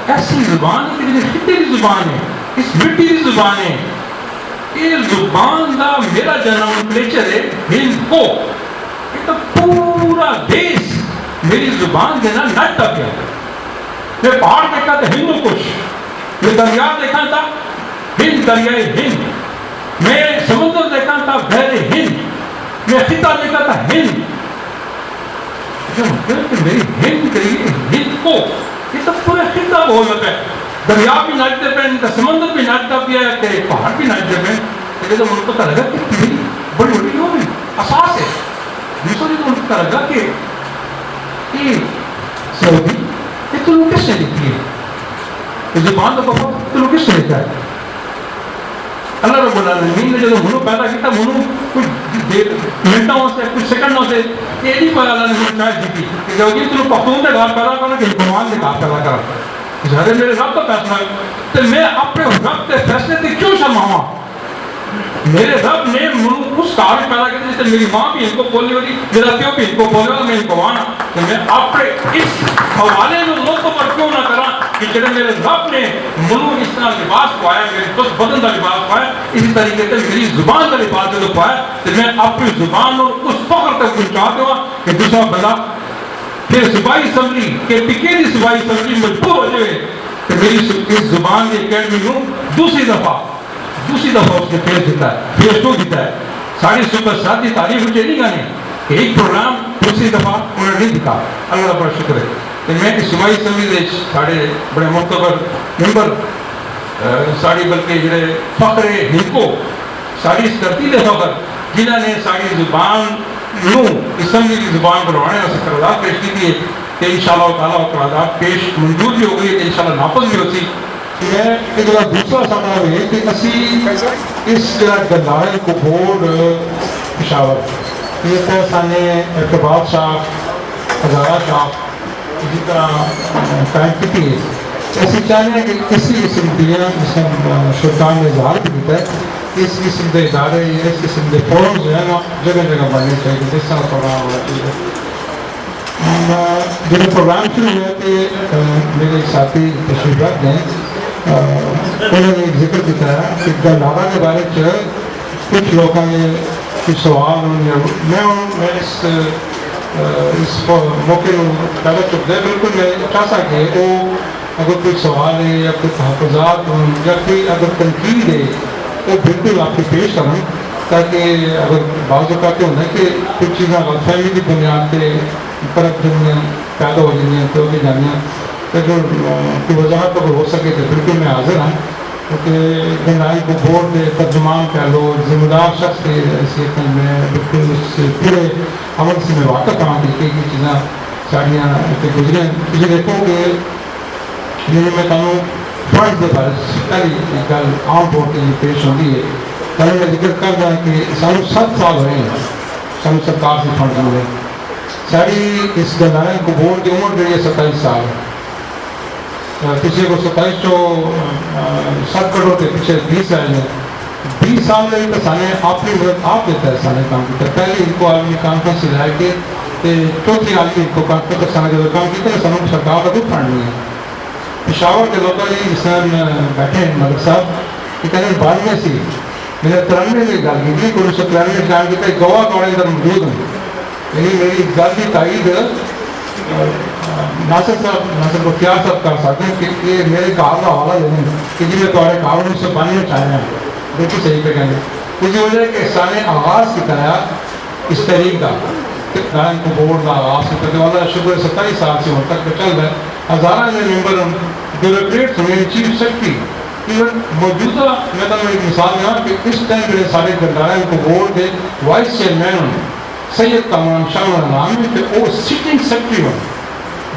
ایسی زبان ہے کہ خطے کی زبان ہے اس مٹی کی زبان ہے. یہ زبان کا میرا جنم نیچر ہے ہند کو یہ تو پورا دیش میری زبان دینا نٹتا پیا. میں پہاڑ دیکھا تھا ہندو کش میں دریا دیکھا تھا ہند دریائے ہند میں سمندر دیکھا تھا بحر ہند میں خطہ دیکھا تھا ہند. میری ہند کے لیے ہند کو یہ تو پورے خطہ بول رہا ہے. دریا بھی نچتے پہ سمندر بھی نچتا پیا کہ پہاڑ بھی نچتے پہ تو ان کو پتہ لگا کہ میری بڑی بڑی جو بھی اساس ہے دوسری تو ان کو پتہ لگا کہ یہ سعودی یہ تو لوگ کس نے لکھی ہے یہ زبان کا پاپا تو لوگ کس نے لکھا ہے. اللہ رب العالمین نے جب منو پیدا کیا منو کچھ منٹوں سے کچھ سیکنڈوں سے یہ نہیں پتا اللہ نے منو چاہے جیتی کہ جو کہ تم پختون کے گھر پیدا کرنا کہ حکمان کے گھر پیدا کرنا ظاہر میرے رب کا فیصلہ ہے تو میں اپنے رب کے فیصلے سے کیوں شرماواں. میرے رب نے منو اس کار پیدا کیا جس سے میری ماں بھی ان کو بولنے والی میرا پیو بھی ان کو بولنے والا میں ان کو وانا تو میں اپنے اس حوالے میں لوگوں پر کیوں نہ کرا کہ جب میرے رب نے منو اس طرح لباس پایا میرے بس بدن کا لباس پایا اسی طریقے سے میری زبان کا لباس جو پایا تو میں اپنی زبان اور اس فخر تک پہنچا دوں کہ دوسرا بندہ پھر صوبائی اسمبلی کے پکے کی صوبائی اسمبلی مجبور ہو جائے کہ میری اس زبان کی اکیڈمی کو دوسری دفعہ اس نے پیش دیتا ہے پیش تو دیتا ہے ساری سپر ساتھی تعریف مجھے نہیں گانے ایک پروگرام دوسری دفعہ انہوں نے نہیں دکھا. اللہ کا بڑا شکر ہے کہ میں اس صوبائی اسمبلی سارے بڑے معتبر ممبر ساری بلکہ جڑے فخر ہند کو ساری اس دھرتی کے فخر جنہوں نے ساری زبان نو اسمبلی کی زبان بنوانے کا قرارداد پیش کی تھی کہ انشاءاللہ تعالیٰ قرارداد پیش منظور بھی ہو گئی کہ انشاءاللہ نافذ بھی ہوتی. میں ایک دوسرا سامان ہے کہ اسی اس گندائن کو بورڈ پشاور یہ تو سانے ارتباط شاہ ہزارہ شاہ اسی طرح قائم کی ہے. اسی چاہتے ہیں کہ کسی قسم دیا جس کا سلطان نے اظہار بھی کیا ہے اس قسم کے ادارے یا اس قسم کے فورم جو ہے نا جگہ جگہ بننے چاہیے جس طرح پروگرام ہونا چاہیے. جب پروگرام شروع ہوئے کہ میرے ساتھی تشریف رکھ دیں انہوں نے ایک ذکر کیا ہے کہ گندھارا کے بارے میں کچھ لوگوں نے کچھ سوال میں اس موقع پہلے چک دے بالکل میں چاہتا کہ وہ اگر کوئی سوال ہے یا کوئی تحفظات ہوں یا کوئی اگر تنقید ہے تو بالکل آپ کو پیش کروں تاکہ اگر بعض اوقات ہونا ہے کہ کچھ چیزیں غلط فہمی کی بنیاد پہ فرق پیدا ہو جائیں تو بھی جانیں تو جو کی وضاحت اگر ہو سکے تو بالکل میں حاضر ہوں کیونکہ گنگائی کو بورڈ دے ترجمان کہہ لو ذمہ دار شخص کے حیثیت میں بالکل اس پورے عمل سے میں واقف ہوں کہ کئی چیزیں ساڑیاں گزریں. تجھے دیکھو کہ میں تمہیں فرنٹ کے بارے پہلی گل عام طور پہ پیش ہوتی ہے. پہلے میں ذکر کر رہا کہ سانو 7 سال ہوئے ہیں سانو سرکار سے فنڈ ملے. ساری اس گندھارا کو بورڈ کی عمر جو ہے 27 سال ہے. پچھلے کو 7 کروڑ کے پیچھے 20 آئے ہیں. 20 سال میں تو سانے اپنی مدد آپ دیتا ہے سانے کام کیا. پہلے ان کو عالمی کانفرنس سے لائے کے چوتھی عالمی کو کانفرنس سانے جو کام کیا ہے سانوں سرکار کا کوئی فنڈ نہیں ہے. پشاور کے لوکل جس طرح بیٹھے ہیں ملک صاحب کہ کہنے بعد میں سی میں نے 93 میں گل کی تھی 1993 میں جان کی گواہ دوڑے اندر موجود ہوں. یعنی میری گل کی تائید ناصر بختیار صاحب کر سکتے ہیں کہ یہ میرے کار کا حوالہ دیں کہ جی میں تھوڑے کار سے بننا چاہ رہا ہوں. بالکل صحیح پہ کہیں گے اسی وجہ کہ سان آغاز کی طرح اس تحریک کا گائن کو بورڈ کا آغاز کی طرح والا شکر 27 سال سے تک چل رہا ہے. ہزارہ میں ممبر بیوروکریٹس ہوئے چیف سیکرٹری ایون موجودہ میں تو ایک مثال دیا کہ اس ٹائم پہ سارے گندھارا کو بورڈ کے وائس چیئرمین ہوں سید کامران شاہ نام ہے کہ وہ سٹنگ سیکرٹری ہوں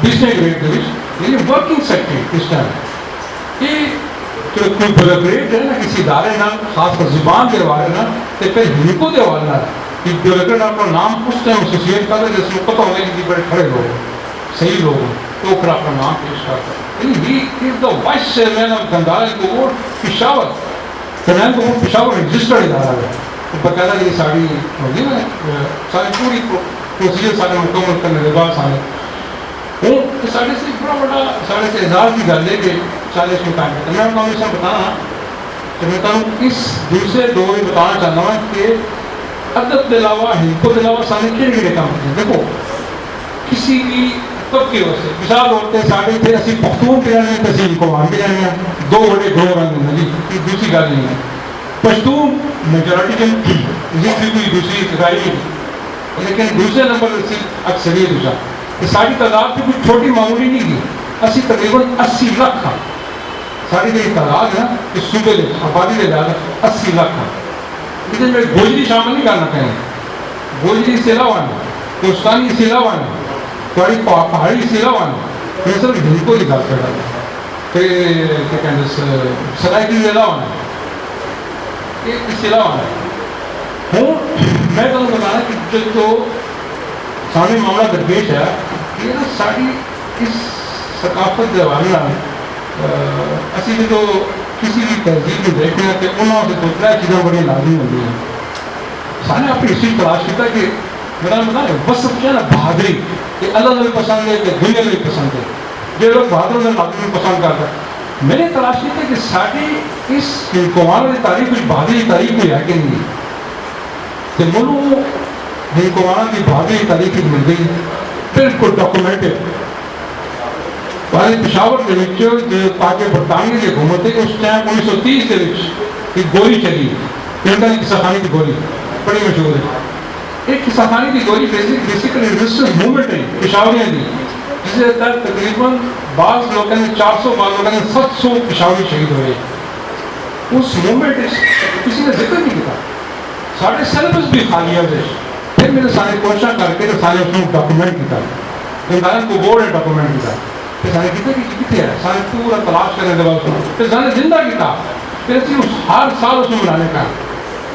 بزنس گریڈ کے یعنی ورکنگ سیکرٹری اس ٹائم یہ جو کوئی بیوروکریٹ ہے نا کسی ادارے نہ خاص کر زبان کے حوالے نہ تو پھر ہندو کے حوالے نہ کہ بیوروکریٹ اپنا نام اس ٹائم ایسوسیٹ کرتا ہے جس میں پتہ ہونے کہ بڑے کھڑے لوگ صحیح لوگ ہیں تو پھر اپنا نام پیش کرتا ہے. He is the vice chairman of Gandhara کو بورڈ پشاور. گندھارا کو بورڈ پشاور رجسٹرڈ ادارہ ہے. باقاعدہ یہ ساری ہوگی نا ساری پوری پروسیجر سارے مکمل کرنے کے بعد سارے ہوں سارے سے بڑا بڑا سارے سے اعزاز کی گل ہے کہ 40 میں کام کرتا ہے. میں ہمیشہ بتانا کہ میں بتاؤں اس دوسرے دور میں بتانا چاہتا ہوں کہ ادب کے علاوہ ہندو کے علاوہ سارے کہڑے کام کرتے ہیں. دیکھو کسی بھی کب کی وجہ سے مثال ہوتے ہیں ساڑھے تھے اسی پختون پہ رہنے ہیں تحصیل کو وہاں پہ رہنے ہیں 2 بڑے گروہ رہنے ہیں جی یہ دوسری گل نہیں ہے. پشتون میجورٹی کے یہ بھی کوئی دوسری رائے نہیں لیکن دوسرے نمبر سے اکثریت دوسرا کہ ساری تعداد بھی کوئی چھوٹی معمولی نہیں کی. اسی تقریباً 80 لاکھ ہاں ساری جو تعداد ہے اس صوبے کے آبادی کے زیادہ 80 لاکھ ہاں. لیکن میں گوجری شامل نہیں کرنا کہیں گوجری اس سے علاوہ ہے کوستانی اس سے علاوہ ہے تھوڑی پہاڑی اس سے علاوہ ہے میں صرف ہند کو ہی گل کر رہا ہوں کہ کیا کہتے ہیں سرائکی کے علاوہ ہے یہ اس سے علاوہ ہے ہوں میں تو بتانا کہ جو سامنے معاملہ درپیش ہے یہ نا ساری اس ثقافت کے حوالے اسی جو کسی بھی تہذیب کو دیکھتے ہیں کہ انہوں سے 2-3 چیزیں بڑی لازمی ہوتی ہیں. سارے اپنی ہسٹری تلاش کیا کہ میرا بتایا وصف کیا نا بہادری کہ اللہ میں پسند ہے کہ دنیا میں پسند ہے جو لوگ بہادر میں لازمی پسند کرتا ہے. میں نے تلاش کی کہ ساری اس قومان کی تاریخ کچھ بہادری تاریخ میں ہے کہ نہیں کہ ملو قومان کی بہادری تاریخ مل گئی بالکل ڈاکومنٹڈ. پہلے پشاور کے تاکہ برطانیہ کی حکومت اس ٹائم 1930 کے ایک گولی چلی کلنٹن قصہ خانی کی گولی بڑی مشہور ہے. ایک قصہ خانی کی گولی بیسیکلی ریزسٹنس موومنٹ ہے پشاوریاں دی جس کے تحت تقریباً بعض لوگوں نے 400 بعض لوگوں نے 700 پشاوری شہید ہوئے. اس موومنٹ کسی نے ذکر نہیں کیا سارے سیلیبس بھی خالی ہے. پھر میں نے سارے کوشش کر کے سارے اس میں ڈاکومنٹ کیا گندھارا کو بورڈ ہے ڈاکومنٹ کیا پھر سارے کتنے کی کتنے ہے سارے پورا تلاش کرنے کے بعد پھر سارے زندہ کیا پھر ہر سال اس میں منانے کا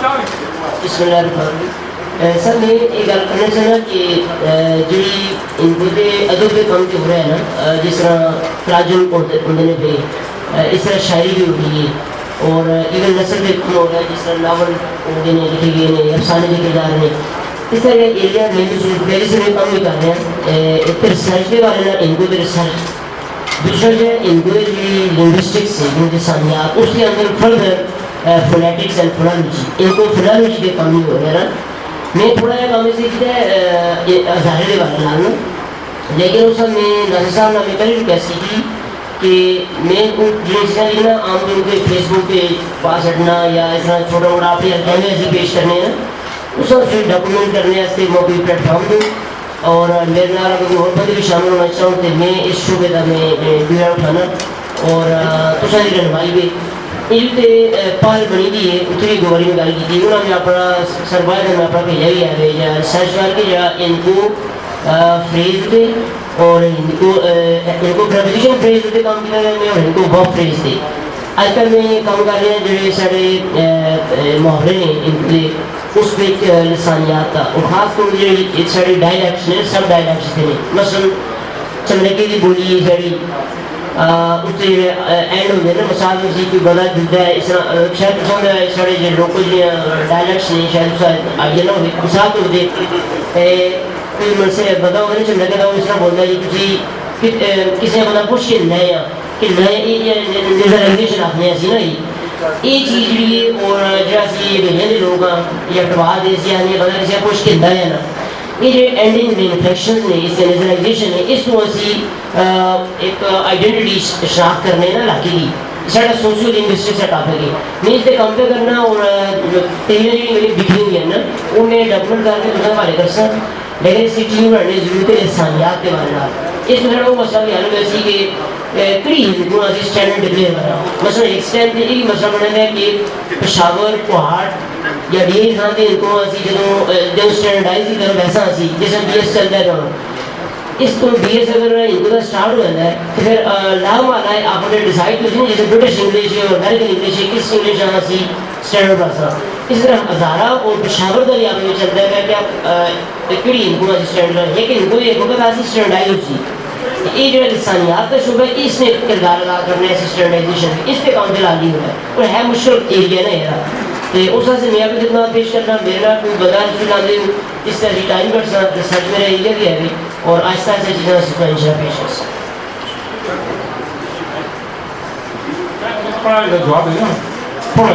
بسم اللہ الرحمن الرحیم. سر میں یہ گل کرنا چاہنا کہ جی ان کو ادب کے کام جو ہو رہا ہے نا جس طرح تراجم ہوتے نے پہ اس طرح شاعری بھی ہو رہی ہے اور ایون نثر بھی کام ہو رہا ہے جس طرح ناول ہوتے ہیں لکھے گئے ہیں افسانے لکھے جا رہے ہیں. اس طرح ایریا میں بھی پہلے سے میں کام بھی کر رہے ہیں ایک تو ریسرچ کے بارے میں ان کو بھی ریسرچ دوسرا جو ہے ان کو لنگوسٹکس ہے ان کے سامیات اس کے اندر فردر فونیٹکس اینڈ فونالوجی ان کو فونالوجی کے کام ہو رہا ہے نا. میں تھوڑا جہا کام سیکھتا ہے ہزارے کے بارے میں لیکن اس میں ناصر صاحب نے پہلے ریکویسٹ کی تھی کہ میں جن چیزیں لکھنا عام طور پہ فیس بک پہ پاس ہٹنا یا اس طرح چھوٹا موٹا اپنے کیمرے ایسے پیش کرنے ہیں اس سب سے ڈاکومنٹ کرنے واسطے میں کوئی پلیٹ فارم دوں اور میرے نال اگر کوئی اور بندے بھی شامل ہونا چاہوں تو میں اس شعبے کا میں بیڑا اٹھانا اور تصا کی رہنمائی بھی یہ پال بنی دی ہے اتنی گواری میں گل کی انہوں نے اپنا سربراہ نے اپنا بھیجا بھی ہے یا ریسرچ کر کے جا ان کو فریز دے اور ان کو پریپوزیشن فریز دے کام کیا ہے اور ان کو ورب فریز دے. آج کل میں کام کر رہے ہیں جو سارے محاورے ہیں ان کے اس پہ لسانیات کا اور خاص طور پر جو سارے ڈائلیکٹس نے سب ڈائلیکٹس تھے مثلا چمڑکے کی بولی ساری اس سے اینڈ ہوتے ہیں مثال میں کوئی بڑا جلدا ہے اس طرح شاید پسند ہے سارے جو لوکل ڈائلیکٹس نے شاید آئیڈیا نہ ہوئے مثال تو ہوتے کوئی من سے بندہ ہوگا نا چمڑکے کا اس طرح بولتا ہے کہ تھی کسی بندہ پوچھ کے نئے کہ نئے نظرائزیشن آخنے سی نا یہ چیز جی اور جہاں سی بھیجنے لوگ یا ٹوا دے سی آنے بندہ کسی پوچھ کے نئے نا یہ جو اینڈنگ مینوفیکچرنگ نے اس نیشنلائزیشن ہے اس کو اسی ایک آئیڈینٹی شناخت کرنے نا علاقے کی سارا سوشل لنگوسٹکس کا ٹاپک ہے میں اس سے کام پہ کرنا اور تیریں جی میری بکھری ہوئی ہیں نا وہ میں ڈاکومنٹ کر کے دوسرے والے کر سکتا لیکن اس چیز میں پڑھنے ضرورت ہے لسانیات کے بارے میں اس میں وہ مسئلہ بھی حل ہوا سی کہ کئی ہندو اسی اسٹینڈرڈ ڈکلیئر کرنا مثلا ایک اسٹینڈ یہ مسئلہ بنا ہے کہ پشاور پہاڑ یا ڈی تھان سے ان کو اسی جب اسٹینڈرڈائز کی طرف ایسا اسی جیسے بی ایس چلتا ہے اس کو بی ایس اگر ان کو اسٹارٹ ہو جاتا ہے تو پھر لام والا ہے آپ نے ڈیسائڈ کر جیسے برٹش انگلش ہے اور امریکن انگلش ہے کس انگلش آنا سی اسٹینڈرڈ پاسا اس طرح ہزارہ اور پشاور کا یہاں پہ چلتا ہے کہ آپ کڑی ان کو اسٹینڈرڈ ہے کہ ان کو ایک وقت آسی اسٹینڈرڈائز ہوتی یہ جو لسانیات کا شعبہ ہے اس نے کردار ادا کرنا ہے اسٹینڈرڈائزیشن اس پہ کام چلا لی ہوا ہے اور ہے مشکل ایریا نا یہ تو اس طرح سے میں آپ کی خدمات پیش کرنا میرا کوئی بتا رسول عالم اس طرح ٹائم کٹ سا ریسرچ میرا ایریا بھی ہے اور آہستہ آہستہ چیزیں سیکھنا انشاءاللہ پیش کر سکتا جواب دے نا تھوڑا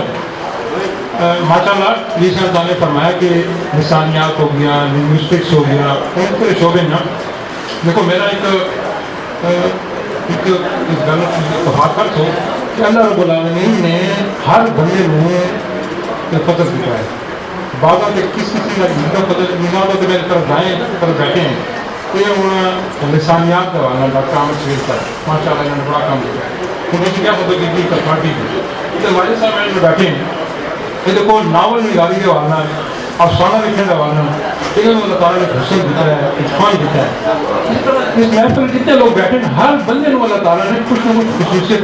ماشاء اللہ جی صاحب نے فرمایا کہ لسانیات ہو گیا لنگوسٹکس ہو گیا ان پورے شعبے نا دیکھو میرا ایک گل اتفاق کر سو کہ اللہ رب العالمین نے ہر بندے میں فضل دیا ہے بعض کس کسی کا فضل نگاہ تو میرے طرف جائیں طرف بیٹھے ہیں یہ ہوں لسانیات کا والا ڈاکٹر عامر شریف صاحب ماشاء اللہ انہوں نے بڑا کام کیا ہے ان کی کیا مدد کی پارٹی کی تو والد صاحب میں بیٹھے ہیں یہ دیکھو ناول نگاری کے والا افسانہ لکھنے کا والا لیکن اللہ تعالیٰ نے حسن دیتا ہے عرفان دیتا ہے اس محفل جتنے لوگ بیٹھے ہیں ہر بندے کو اللہ تعالیٰ نے کچھ نہ کچھ خصوصیت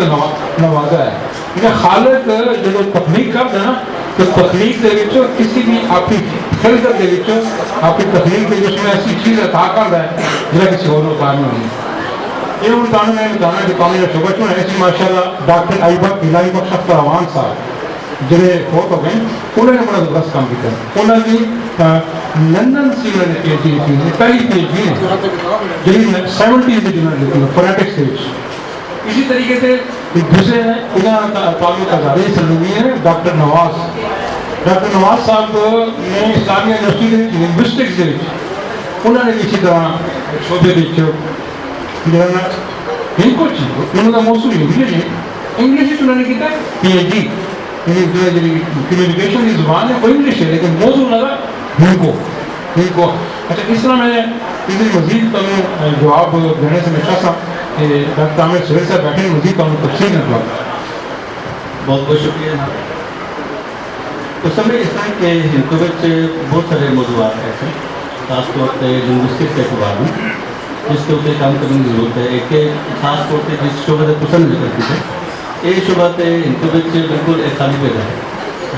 نوازا ہے کیونکہ خالق جو تخلیق کر دے نا تو تخلیق کے کسی بھی آپ کی خلقت کے آپ کی تخلیق کے اس میں ایسی چیز عطا کر رہا ہے جہاں کسی اور اتار میں نہیں یہ اتارنے میں بتانا کہ قومی کا شعبہ چون ایسی ماشاء اللہ ڈاکٹر ایوب الہی بخش اختر صاحب جڑے فوت ہو گئے انہوں نے بڑا زبردست کام کیا انہوں نے لندن سے انہوں نے پی ایچ ڈی لکھی پہلی پی ایچ ڈی ہے جی 70 میں جنہوں نے لکھی فونیٹکس کے اسی طریقے سے دوسرے ہیں انہوں کا تعلق ہزارے سے لگی ہیں ڈاکٹر نواز صاحب نے اسلامیہ یونیورسٹی کے لنگوسٹکس کے انہوں نے اسی طرح شعبے ان کو انہوں کا موضوع انگلش انہوں نے کیا پی ایچ ڈی کمیونیکیشن کی زبان ہے وہ انگلش ہے لیکن موضوع لگا ان کو اچھا اس طرح میں اس مزید تمہیں جواب دینے سے میں چاہتا ہوں کہ ڈاکٹر عامر سہیل صاحب بیٹھے ہیں مزید تمہیں تفصیل میں جواب بہت بہت شکریہ اس سمے اس طرح کہ ہندو بہت سارے موضوعات ایسے خاص طور پہ لنگوسٹکس کے اعتبار میں جس کے اوپر کام کرنے کی ضرورت ہے ایک خاص طور پہ جس شعبے سے پسند ذکر کی ہے یہ شعبہ ہندو بالکل ایک خالی پیدا ہے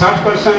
60%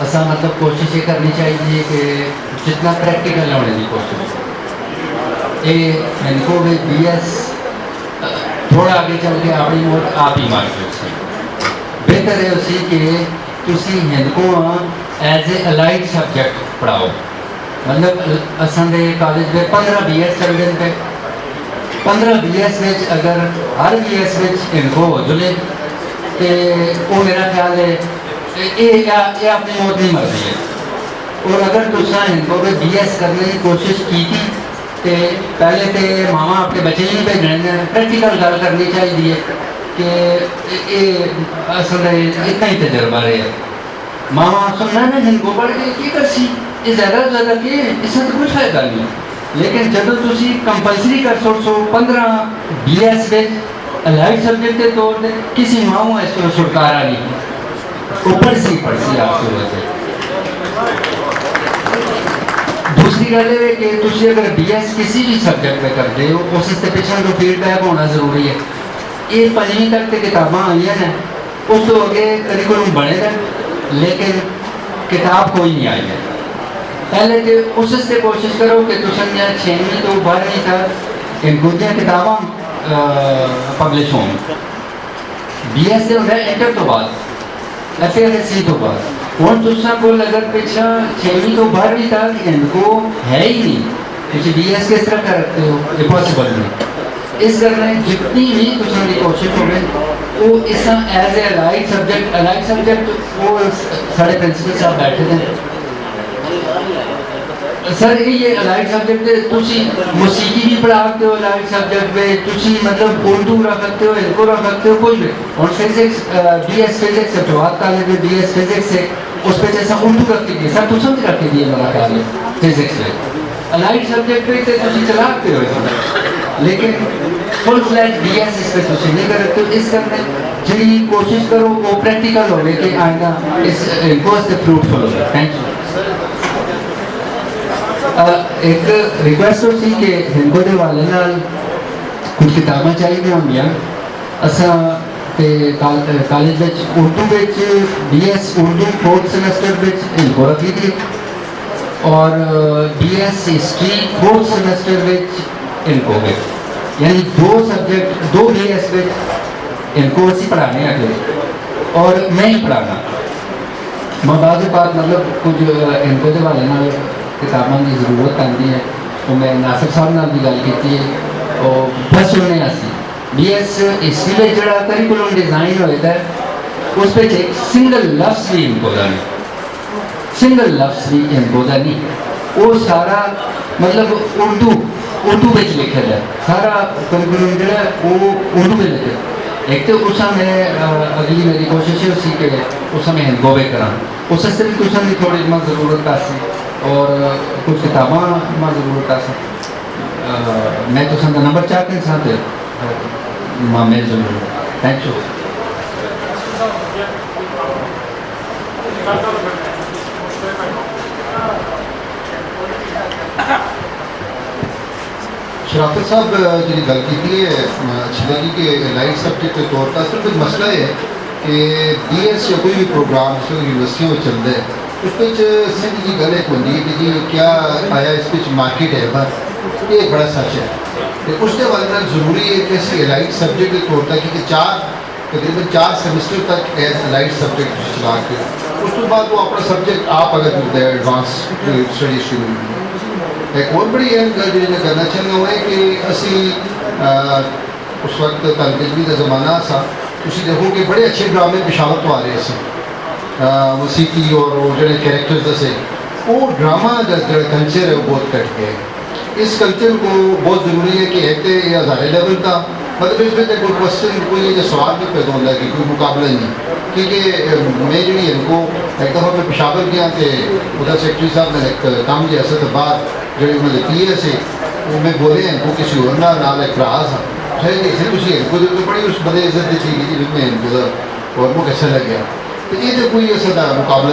اصا مطلب کوشش یہ کرنی چاہیے کہ جتنا پریکٹیکل ہونے کی کوشش یہ ہندکو میں بی ایس تھوڑا آگے چل کے اپنی موت آپ ہی مار کے اسی بہتر ہے اسی کہ تسی Hindko as a allied subject پڑھاؤ مطلب اصل دے کالج میں 15 بی ایس چل رہے تھے 15 بی ایس میں اگر ہر بی ایس میں ہندکو ہو جلے تو وہ میرا خیال ہے یہ اپنی موت نہیں مرضی ہے اور اگر تسا ہندکو میں بی ایس کرنے کی کوشش کی تھی تو پہلے تو ماما اپنے بچے نہیں بھیجنے پریکٹیکل گل کرنی چاہیے کہ یہ اصل اتنا ہی تجربہ رہے ماما سننا میں ہندکو پڑھ کے کی کر سی یہ زیادہ کہ اس سے تو کوئی فائدہ نہیں لیکن جب تھی کمپلسری کر سو 15 بی ایس میں الائڈ سبجیکٹ کے طور پہ کسی ماؤں اس کو چھٹکارا نہیں اوپر سی آپ کی وجہ دوسری گل یہ کہ تھی اگر بی ایس کسی بھی سبجیکٹ میں کرتے ہو اس سے پیچھے تو فیڈ بیک ہونا ضروری ہے یہ 5ویں تک کتاباں آئی ہیں اس تو اگے کریکولم بنے گا لیکن کتاب کوئی نہیں آئی ہے پہلے تو اس سے کوشش کرو کہ تم 6ویں تو 12ویں تک ان کو کتاباں پبلش ہوں بی ایس سے ہوتا ہے انٹر تو بعد ایف اے ایس سی تو بعد ہوں تسا کو اگر پچھا 6ویں تو 12ویں تک ان کو ہے ہی نہیں تھی بی ایس کس طرح کر رکھتے ہو یہ پاسبل نہیں اس کرنے جتنی بھی تسا کی کوشش ہوگی وہ اس طرح ایز اے الائڈ سبجیکٹ وہ سارے پرنسپل صاحب بیٹھے تھے سر یہ الائڈ سبجیکٹ تھی موسیقی بھی پڑھا سکتے ہو الائڈ سبجیکٹ میں تھی مطلب اردو رکھ سکتے ہو ہندکو رکھ سکتے ہو کوئی بھی اور فزکس بی ایس فزکس ہے جواد کالج میں بی ایس فزکس ہے اس پہ جیسا اردو رکھ دیجیے سر تم بھی رکھ دیجیے میرا خیال ہے فزکس میں الائڈ سبجیکٹ پہ تو تھی چلا سکتے ہو لیکن فل فلیج بی ایس اس پہ تھی نہیں کر تو اس کرنے جی کوشش کرو وہ پریکٹیکل ہوگی کہ آئندہ اس کو فروٹفل ہوگا تھینک یو ایک ریکویسٹ ہو سی کہ ہندکو کے والے نال کچھ کتاباں چاہیے ہوں گیا اصا college Urdu B S Urdu 4th semester Hindko رکھی تھی اور B S history 4th semester Hindko یعنی 2 سبجیکٹ 2 بی ایس ہندکو اسی پڑھانے اگلے اور میں ہی پڑھانا میں بعض بات مطلب کچھ ہندکو کے والے نال کتابوں کی ضرورت آتی ہے وہ میں ناصر صاحب نال بھی گل کی ہے اور بس سننے سی بی ایس ہسٹری میں جڑا کریکولم ڈیزائن ہوتا ہے اس پہ ایک سنگل لفظ بھی ہندکو کا نہیں سنگل لفظ بھی ہندکو کا نہیں وہ سارا مطلب اردو میں لکھا ہے سارا کریکولم جڑا وہ اردو میں لکھا ہے ایک تو اس میں اگلی میری کوشش ہے اسی کہ اس میں ہندکو میں کرا اس سے بھی کچھ بھی تھوڑی ضرورت آسی اور کچھ کتاباں ضرورت آ میں تو سن نمبر 4 کے ساتھ میل ضرور تھینک یو شرافت صاحب جی گل کی ہے اچھی لگی کہ الائڈ سبجیکٹ کے طور پر صرف مسئلہ ہے کہ بی ایس یا کوئی بھی پروگرام یونیورسٹیوں میں چلتا ہے اس پہ سندھ کی گل ایک ہوتی ہے کہ جی کیا آیا اس پہ مارکیٹ ہے بس یہ ایک بڑا سچ ہے اس کے بعد ضروری ہے کہ اسی الائڈ سبجیکٹ کے طور پر کیونکہ تقریباً 4 سیمسٹر تک ایز الائڈ سبجیکٹ چلا کے اس کے بعد وہ اپنا سبجیکٹ آپ اگر کرتے ہیں ایڈوانس اسٹڈی شروع ایک اور بڑی اہم گل جی میں کرنا چاہنا ہوں ہے کہ اسی اس وقت طالب علمی کا زمانہ سا تھی دیکھو کہ بڑے اچھے ڈرامے پشاور تو آ رہے ہیں موسیقی اور وہ جڑے کیریکٹرز دسے وہ ڈرامہ کا جو کلچر ہے وہ بہت کٹ گیا ہے اس کلچر کو بہت ضروری ہے کہ ایک تو یہ ہزارے لیول کا مطلب اس میں کوئی کوشچن کوئی یہ سوال بھی پیدا ہوتا ہے کہ کوئی مقابلہ نہیں کیونکہ میں جی ان کو ایک دفعہ میں پشاور گیا کہ ادھر سیکٹری صاحب نے ایک کام کیا اسد آباد جڑی مطلب پی ایس ہے وہ میں بولے ان کو کسی اور نال ایک راز تھا اسی ان کو بڑی اس بڑے عزت دیتی کہ میں ان کو اور وہ کیسا لگ گیا تو یہ تو کوئی ایسا مقابلہ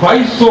2200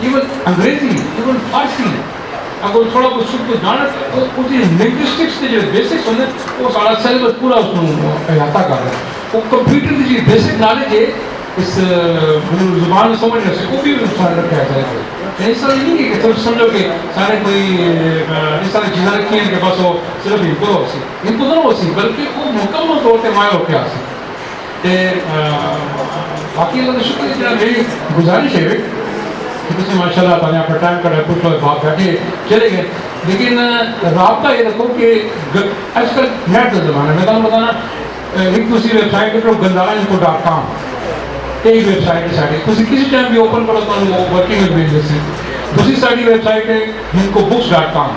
ایون انگریزی ایون فارسی اگر تھوڑا کچھ کو جانا اس لنگوسٹکس کے جو بیسکس ہونے وہ سارا سیلیبس پورا اس کو احاطہ کر رہا ہے وہ کمپیوٹر کی جو بیسک نالج ہے اس زبان سمجھنے سے وہ بھی انسان رکھا جائے ایسا نہیں ہے کہ تم سمجھو کہ سارے کوئی اس طرح چیزیں رکھی ہیں کہ بس وہ صرف ان کو نہ ہو سی بلکہ وہ مکمل طور پہ مائع ہو کے آ سی باقی اللہ کا شکر ہے میری گزارش ہے کہ تم ماشاء اللہ تعالیٰ اپنا ٹائم کا کچھ لوگ بات بیٹھے چلے گئے لیکن رابطہ یہ رکھو کہ آج کل نیٹ کا زمانہ ہے میں تمہیں بتانا ایک دوسری ویب سائٹ ہے gandharainfo.com ایک ویب سائٹ ہے ساری کسی ٹائم بھی اوپن کرو تو ورکنگ میں بھیج دیتی دوسری ساری ویب سائٹ ہے hinkobooks.com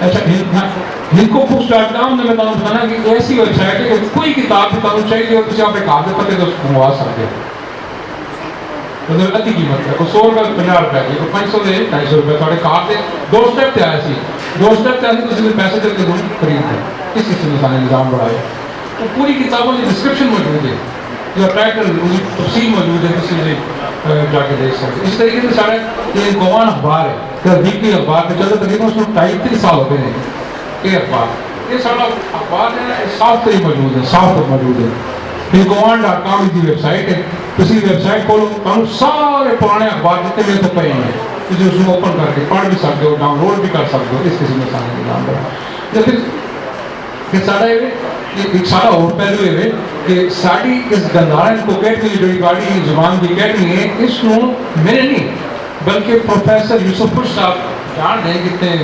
اچھا hinkobooks.com میں تمہیں بتانا کہ ایسی ویب سائٹ ہے کہ کوئی کتاب بھی تمہیں چاہیے اور کسی آپ ایک کاغذ پتے تو منگوا سکتے مطلب ادھی قیمت ہے کوئی 100 روپے 50 روپے کی کوئی 500 دے 250 روپے تھوڑے کارڈ دے 2 سٹیپ تے آئے سی 2 سٹیپ تے آئے سی پیسے دے کے خرید دیں اس قسم کا نظام بڑھائے تو پوری کتابوں کی ڈسکرپشن موجود ہے جو ٹائٹل تفصیل موجود ہے کسی سے جا کے دیکھ سکتے اس طریقے سے سارے یہ گوان اخبار ہے کہ ویکلی اخبار پہ چلتے تقریباً اس میں 2.5 سال ہوتے ہیں یہ اخبار یہ سارا اخبار ہے نا صاف تری موجود ہے صاف تک موجود ہے hinkobooks.com کی ویب سائٹ ہے کسی ویب سائٹ کھولو تم سارے پرانے اخبار جتنے میرے تو پڑے ہیں تجھے اس کو اوپن کر کے پڑھ بھی سکتے ہو ڈاؤن لوڈ بھی کر سکتے ہو اس قسم کا سارا نظام بڑا پھر سارا ایک سارا اور پہلو ہے کہ ساری اس گندھارا کو اکیڈمی جو گاڑی زبان کی اکیڈمی ہے اس کو میں نے نہیں بلکہ پروفیسر یوسف خوش صاحب جان دیں کتنے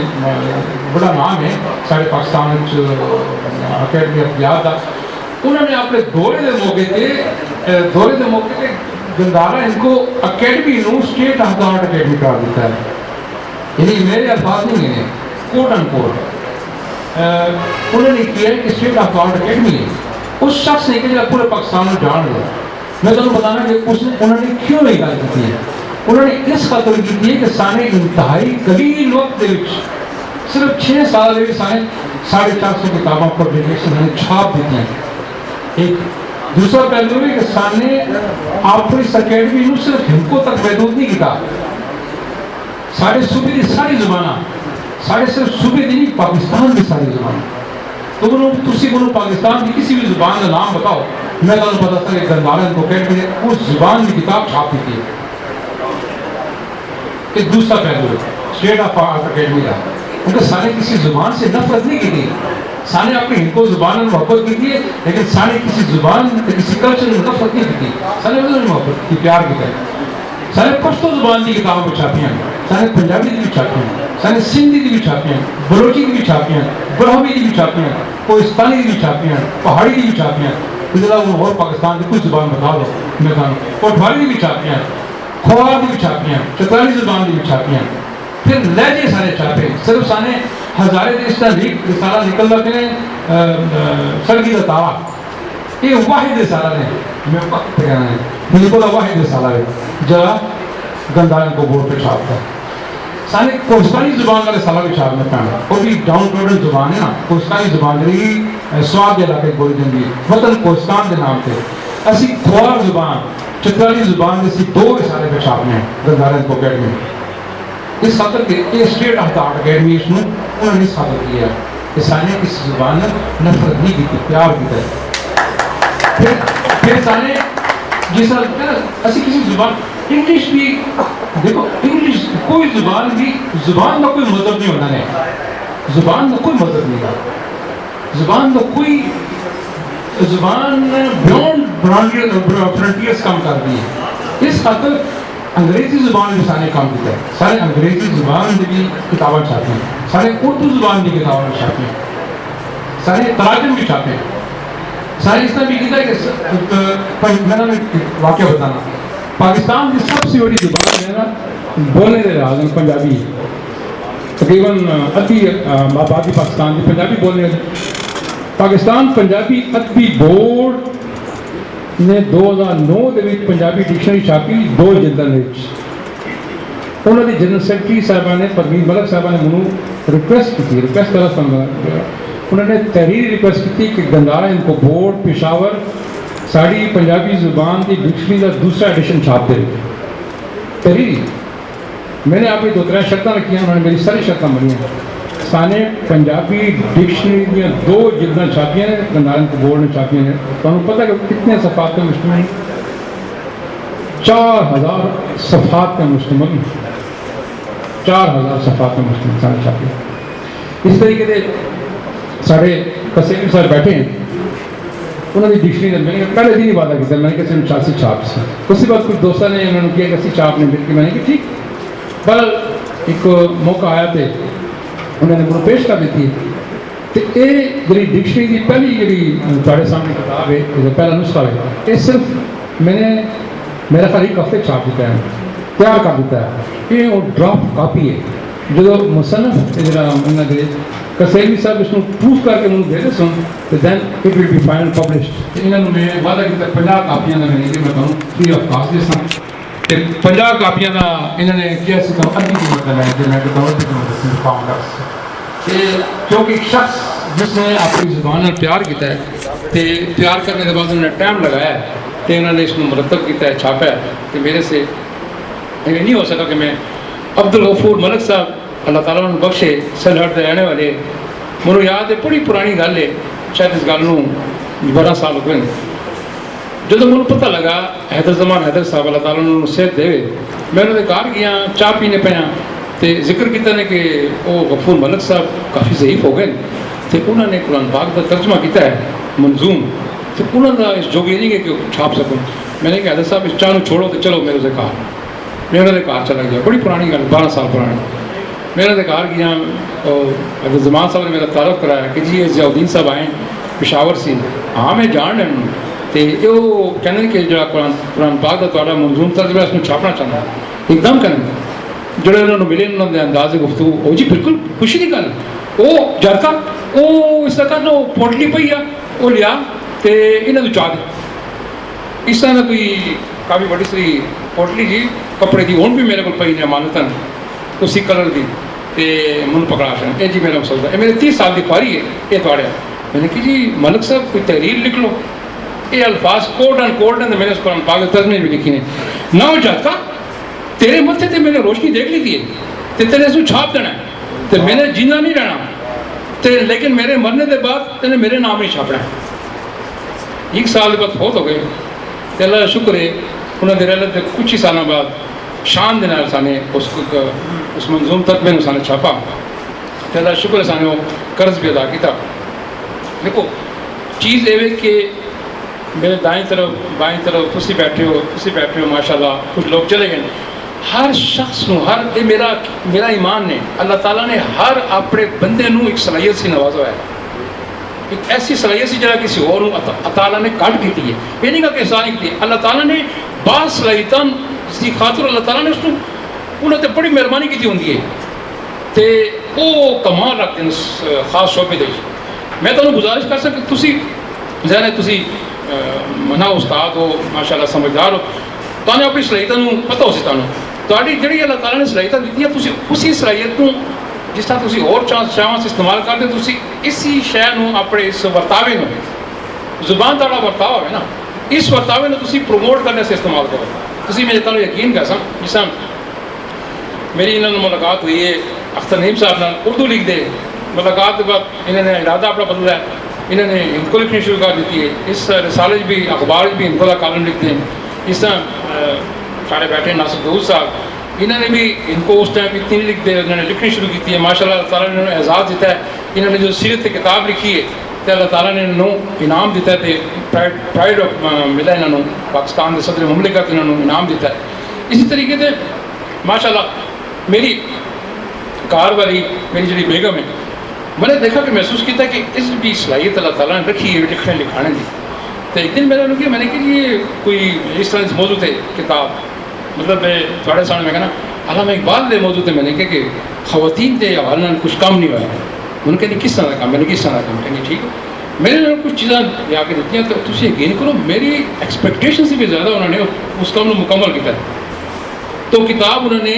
بڑا نام ہے سارے پاکستان اکیڈمی افیاد کا انہوں نے اپنے دورے دے موقع تے گندھارا ان کو اکیڈمی نو state of the art academy قرار دیتا ہے یعنی میرے الفاظ نہیں ہیں کوٹ ان کوٹ انہوں نے کیا ہے کہ state of the art academy ہے اس شخص نے کہ جو پورے پاکستان میں جان لیا میں تمہیں بتانا کہ انہوں نے کیوں نہیں گل کی ہے انہوں نے اس خاطر کی ہے کہ سانے انتہائی قلیل وقت دے صرف 6 سال دے سانے 450 کتاباں پبلیکیشن نے چھاپ دیتی ہیں ایک دوسرا پہلو ہے کہ سامنے آپ کو اس اکیڈمی میں صرف ہندکو تک محدود نہیں کتاب سارے صوبے کی ساری زبانہ سارے صرف صوبے کی نہیں پاکستان کی ساری زبانہ تو تسی کو پاکستان کی کسی بھی زبان کا نام بتاؤ میں تمہیں پتا سر ایک گندھارا کو اکیڈمی نے اس زبان کی کتاب چھاپ دی تھی ایک دوسرا پہلو ہے اسٹیٹ آف آرٹ اکیڈمی کا کیونکہ سارے کسی زبان سے نفرت نہیں کی تھی سانے اپنی ہندکو زبان میں محبت کی تھی لیکن سانے کسی زبان کسی کلچر میں نفرت نہیں کی تھی سانے محبت کی پیار کی تھی سانے پشتو زبان کی کتابوں کو چھاپی ہیں سانے پنجابی کی بھی چھاپی ہیں سانے سندھی کی بھی چھاپی ہیں بلوچی کی بھی چھاپی ہیں برہمی کی بھی چھاپی ہیں کوہستانی کی بھی چھاپی ہیں پہاڑی کی بھی چھاپی ہیں اس علاوہ اور پاکستان کی کچھ زبان بتا دو میں کہوں کوٹھواری کی بھی چھاپی ہیں کھوار کی بھی چھاپی ہیں چترالی زبان کی بھی چھاپی ہیں پھر لہجے سارے چھاپے صرف سانے ہزارے اس طرح رسالہ نکل رکھے ہیں سڑکی کا تارا یہ واحد رسالہ ہے میں وقت پہ کہنا ہے بالکل واحد رسالہ ہے جہاں گندھارا کو بورڈ پہ چھاپتا ہے سانے کوہستانی زبان کا رسالہ بھی چھاپنا پہنا وہ بھی ڈاؤن ٹوڈن زبان ہے نا کوہستانی زبان رہی سواد علاقے بولی جاتی ہے وطن کوہستان کے نام پہ اسی کھوار زبان چترالی زبان میں اسی 2 رسالے پہ چھاپنے ہیں گندھارا کو اکیڈمی اس خاطر کہ یہ state of the art academy اس میں انہوں نے اس خاطر کیا کہ سانے کسی زبان نفرت نہیں کی تھی پیار کی تھی پھر سانے جس طرح اسی کسی زبان انگلش بھی دیکھو انگلش کوئی زبان بھی زبان کا کوئی مذہب نہیں ہونا ہے زبان کا کوئی مذہب نہیں تھا زبان کا کوئی زبان بیونڈ فرنٹیئرز کام کر دی ہے اس خاطر انگریزی زبان بھی سارے کام کیتا ہے سارے انگریزی زبان بھی کتابیں چھاپتے ہیں سارے اردو زبان بھی کتابیں چھاپتے ہیں سارے تراجم بھی چھاپتے ہیں سارے اس طرح بھی کیتا ہے کہ میں نے واقعہ بتانا پاکستان کی سب سے بڑی زبان ہے نا بولنے کے لحاظ میں پنجابی ہے تقریباً ادھی آبادی پاکستان کی پنجابی بولنے پاکستان پنجابی ادبی بورڈ نے 2009 دے وچ پنجابی ڈکشنری چھاپی 2 جلداں وچ انہوں نے جنرل سیکرٹری صاحبہ نے پروین ملک صاحبہ نے منو ریکویسٹ کی ریکویسٹ کرا سمجھا انہوں نے تحریری ریکویسٹ کی کہ گندھارا ان کو بورڈ پشاور ساری پنجابی زبان کی ڈکشنری کا دوسرا ایڈیشن چھاپ دے تحریری میں نے آپ کی 2-3 شرطیں رکھی ہیں, انہوں نے میری ساری شرطیں بنی ہیں. سانے پنجابی ڈکشنری دیا 2 جلداں چھاپیاں نے, نارائن بورڈ نے چھاپیاں نے. تو ہمیں پتہ کہ کتنے صفحات کا مشتمل, 4000 صفحات کا مشتمل, 4000 صفحات کا مشتمل سارے چھاپیاں. اس طریقے سے سارے کسیم صاحب بیٹھے ہیں, انہوں نے ڈکشنری میں نے پہلے دن ہی وعدہ کیا, میں نے کہا صرف 86 چھاپ سی. اس کے بعد کچھ دوستوں نے انہوں نے کیا کہ اسی چھاپ نے مل کے, میں نے کہا ٹھیک. پر ایک موقع آیا تھے, انہوں نے مجھے پیش کر دیتی ہے. تو یہ جی ڈکشنری کی پہلی جی تھوڑے سامنے کتاب ہے, پہلا نسخہ ہے, یہ صرف میں نے میرا خیال 1 ہفتے چھاپ دیتا ہے, تیار کر دیتا ہے. یہ وہ ڈرافٹ کاپی ہے جو مصنف جا کسیمی صاحب اس کو پروف کر کے مجھے دے دے سن, تو then it will be final published. انہوں نے میں وعدہ کیا 50 کاپیاں کا میں نے کہ میں کہوں فری آف کاسٹ دے سن. 50 کاپیاں کا انہوں نے کیا سی تو ادھی قیمت ہے, میں کہتا ہوں ادھی قیمت ہے فارم کا. کیونکہ ایک شخص جس نے اپنی زبان میں پیار کیا ہے, تو پیار کرنے کے بعد انہوں نے ٹائم لگایا ہے, تو انہوں نے اس کو مرتب کیا ہے, چھاپا ہے. کہ میرے سے یہ نہیں ہو سکا کہ میں عبدالغفور ملک صاحب اللہ تعالیٰ نے بخشے سلہٹ کے رہنے والے, مجھے یاد ہے بڑی پرانی گل ہے, شاید اس گل 12 سال ہو گئے. جب مجھے پتہ لگا حیدر زمان حیدر صاحب اللہ تعالیٰ نے صحت دے, میں انہوں نے گھر گیا چاہ پینے پہ, تو ذکر کیا نے کہ وہ غفور ملک صاحب کافی ضعیف ہو گئے, تو انہوں نے قرآن پاک کا ترجمہ کیا ہے منظوم, تو انہوں نے اس جوگی نہیں کہ چھاپ سکوں. میں نے کہا حیدر صاحب اس چاہ چھوڑو تو چلو میرے سے کہا, میں انہوں نے کہا چلا گیا. بڑی پرانی گل 12 سال پرانی. میں نے کہا گیا حیدر زمان صاحب نے میرا تعارف کرایا کہ جی ضیاء الدین صاحب آئے پشاور سے. ہاں میں جان رہا ہوں, تو یہ کہنے کہ جو قرآن پاک کا تھوڑا منظوم ترجمہ اس میں چھاپنا چاہتا ایک دم کہنے جڑے انہوں نے ملے, انہوں نے انداز گفتگو وہ جی بالکل خوشی کی گل, وہ جرکا وہ اس طرح کا پوٹلی پی آ وہ لیا تو یہاں کو چاہ دے. اس طرح کا کوئی کافی بڑی ساری پوٹلی جی کپڑے کی ہوں بھی میرے کو پی نے امانتن اسی کلر کی, تو من پکڑا سن. یہ جی میرا مسئلہ ہے, میرے 30 سال کی خواری ہے یہ تھوڑے. میں نے کہ جی ملک صاحب کوئی تحریر لکھ لو, یہ الفاظ کوڈ اینڈ کوڈ ہیں, تو میں نے اس قرآن پاک ترجمے بھی لکھی نے. نہ ہو جاتا تیرے متھے تے میں نے روشنی دیکھ لی تھی, تو تیرے اس کو چھاپ دینا ہے, تو میں نے جینا نہیں رہنا, تو لیکن میرے مرنے کے بعد تینے میرے نام ہی چھاپنا ہے. 1 سال کے بعد فوت ہو گئے, تو اللہ کا شکر ہے انہوں نے رحلت کے کچھ ہی سالوں بعد شان دینا سانے اس منظوم تک میں نے سانے چھاپا, تو اللہ شکر ہے سانے وہ قرض بھی ادا کیا. دیکھو چیز یہ کہ میرے دائیں طرف بائیں طرف تسی بیٹھے ہو ماشاءاللہ, کچھ لوگ چلے گئے. ہر شخص نو ہر میرا ایمان نے اللہ تعالیٰ نے ہر اپنے بندے نو ایک صلاحیت سے نوازا ہے, ایک ایسی صلاحیت سے جڑا کسی اور اللہ تعالیٰ نے کٹ کی ہے. یہ نہیں کہا کہ احسان کی اللہ تعالیٰ نے بعض صلاحیتاں کی خاطر اللہ تعالیٰ نے اس کو انہوں نے بڑی مہربانی کی ہوتی ہے, تو وہ کمال رکھتے ہیں اس خاص شعبے دے. میں تمہیں گزارش کر سکتا تسی ظاہر ہے تسی منا استاد ہو ماشاءاللہ سمجھدار ہو, تو اپنی صلاحیتوں پتہ ہو سی تاری جڑی اللہ تعالیٰ نے صلاحیتیں دیتی ہیں, تسی اسی صلاحیت کو جس طرح تسی اور چاہاں سے استعمال کرتے, تسی اسی شہر اپنے اس ورتاوے میں زبان تاڑا ورتاوا ہے نا, اس ورتاوے میں تسی پروموٹ کرنے سے استعمال کرو. تسی میرے تعلق یقین کر سک جس طرح میری انہوں نے ملاقات ہوئی ہے اختر نعیم صاحب نے اردو لکھ دے, ملاقات کے بعد انہوں نے ارادہ اپنا بدلا ہے, انہوں نے ان کو لکھنی شروع کر دیتی ہے. اس رسالے بھی اخبار بھی ان کو کالم لکھتے ہیں. اس طرح سارے بیٹھے ناصر داؤد صاحب, انہوں نے بھی ان کو اس ٹائم اتنی نہیں لکھتے, انہوں نے لکھنی شروع کی ہے. ماشاء اللہ تعالیٰ نے انہوں نے اعزاز دیتا ہے. انہوں نے جو سیرت کی کتاب لکھی ہے تو اللہ تعالیٰ نے انہوں انعام دیتا ہے, پرائڈ ملا انہوں نے پاکستان کے صدر مملکت انہوں نے انعام دیتا ہے. اسی طریقے سے ماشاء اللہ میری کار والی میری جڑی بیگم ہے, میں نے دیکھا کہ محسوس کیا کہ اس بھی صلاحیت اللہ تعالیٰ نے رکھی ہے لکھنے لکھانے کی. تو ایک دن میں نے کہ یہ کوئی اس طرح موضوع تھے کتاب, مطلب تھوڑے سامنے میں کہنا علامہ اقبال دے موضوع تھے. میں نے کہا کہ خواتین کے حوالے کچھ کام نہیں ہوا ہے. انہوں نے کہا کس طرح کا کام, میں نے کس طرح کا کام, کہیں ٹھیک ہے. میں نے کچھ چیزیں لیا کے دیتی ہیں, تو تھی یقین کرو میری ایکسپیکٹیشن سے بھی زیادہ انہوں نے اس کام کو مکمل کیا. تو کتاب انہوں نے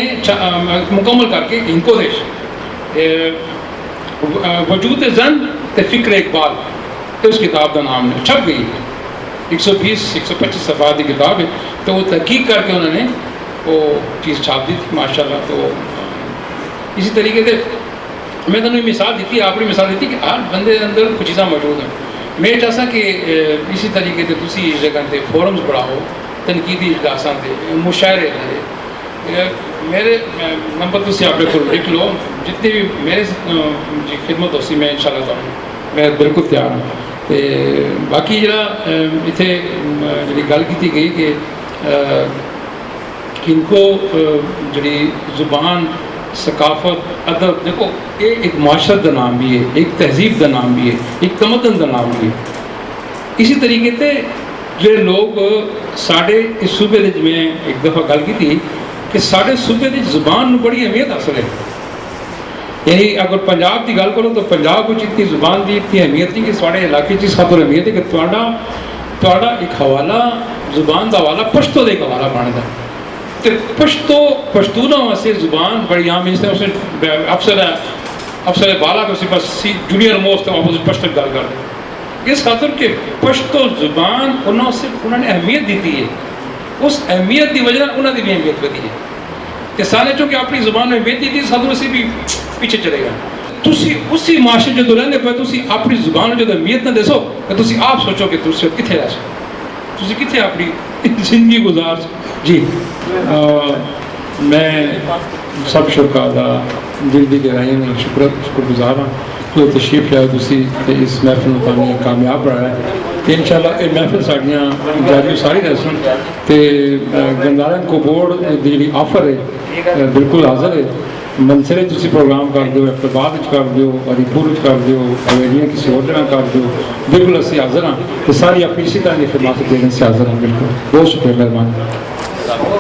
مکمل کر کے ان کو وجود زن تے فکر اقبال, اس کتاب کا نام نے چھپ گئی. 120-125 صفحات کی کتاب ہے. تو وہ تحقیق کر کے انہوں نے وہ چیز چھاپ دی تھی ماشاءاللہ. تو اسی طریقے سے میں تمہیں مثال دیتی آپ نے مثال دیتی کہ ہر بندے کے اندر کچھ چیزاں موجود ہیں. میں چاہتا کہ اسی طریقے سے تسی اس جگہ سے فورمز بڑھاؤ, تنقیدی اجلاساں سے مشاعرے لے. میرے نمبر تسی آپ کو لکھ لو, جتنی بھی میرے جی خدمت ہو سی میں انشاءاللہ تمہیں میں بالکل تیار ہوں. تے باقی جڑا اتنے جی گل کی گئی کہ ان کو جڑی زبان ثقافت ادب دیکھو یہ ایک معاشرت کا نام بھی ہے, ایک تہذیب کا نام بھی ہے, ایک تمدن کا نام بھی ہے. اسی طریقے سے جو لوگ ساڑھے اس صوبے میں ایک دفعہ گل کی تھی کہ ساڑھے صوبے کی زبان بڑی اہمیت حاصل ہے. یعنی اگر پنجاب کی گل کرو تو پنجاب کو اتنی زبان کی اتنی اہمیت نہیں کہ سارے علاقے کی خاطر اہمیت ہے کہ تھوڑا ایک حوالہ زبان کا حوالہ پشتو کا ایک حوالہ بنتا ہے. پشتونوں واسطے زبان بڑی عام ہے. اس نے افسر بالا کے پاس جونیئر موسٹ اپوزٹ پشتو گل کر دیں اس خاطر کہ پشتو زبان انہوں نے اہمیت دیتی ہے. اس اہمیت کی وجہ انہوں نے بھی اہمیت بدی ہے کہ سارے چونکہ اپنی زبان میں اہمیت دیتی اس خاطر اسی بھی پیچھے چلے گا. تسی اسی معاشرے جو رہنے پہ تسی اپنی زبان جو اہمیت نہ دسو کہ تسی آپ سوچو کہ تسی کتنے رہ سو, تسی کتنے اپنی زندگی گزار سو. جی میں سب شرکا کا دل کی گہرائی میں شکر گزار ہوں جو تشریف لیا تسی اس محفل میں کامیاب رہا ہے کہ انشاءاللہ یہ محفل ساڑیاں جاری ساری رہ سن تے گندارن کو بورڈ دی آفر ہے بالکل حاضر ہے. منصرے تسی پروگرام کر دیو, اقتباد کر دیو, علی پور کر دیو, حویلیاں کسی اور جگہ کر دیو, بالکل اسی حاضر ہاں. تو ساری اپنی اسی طرح کی خدمات دینے سے حاضر ہوں. بالکل بہت شکریہ, مہربانی.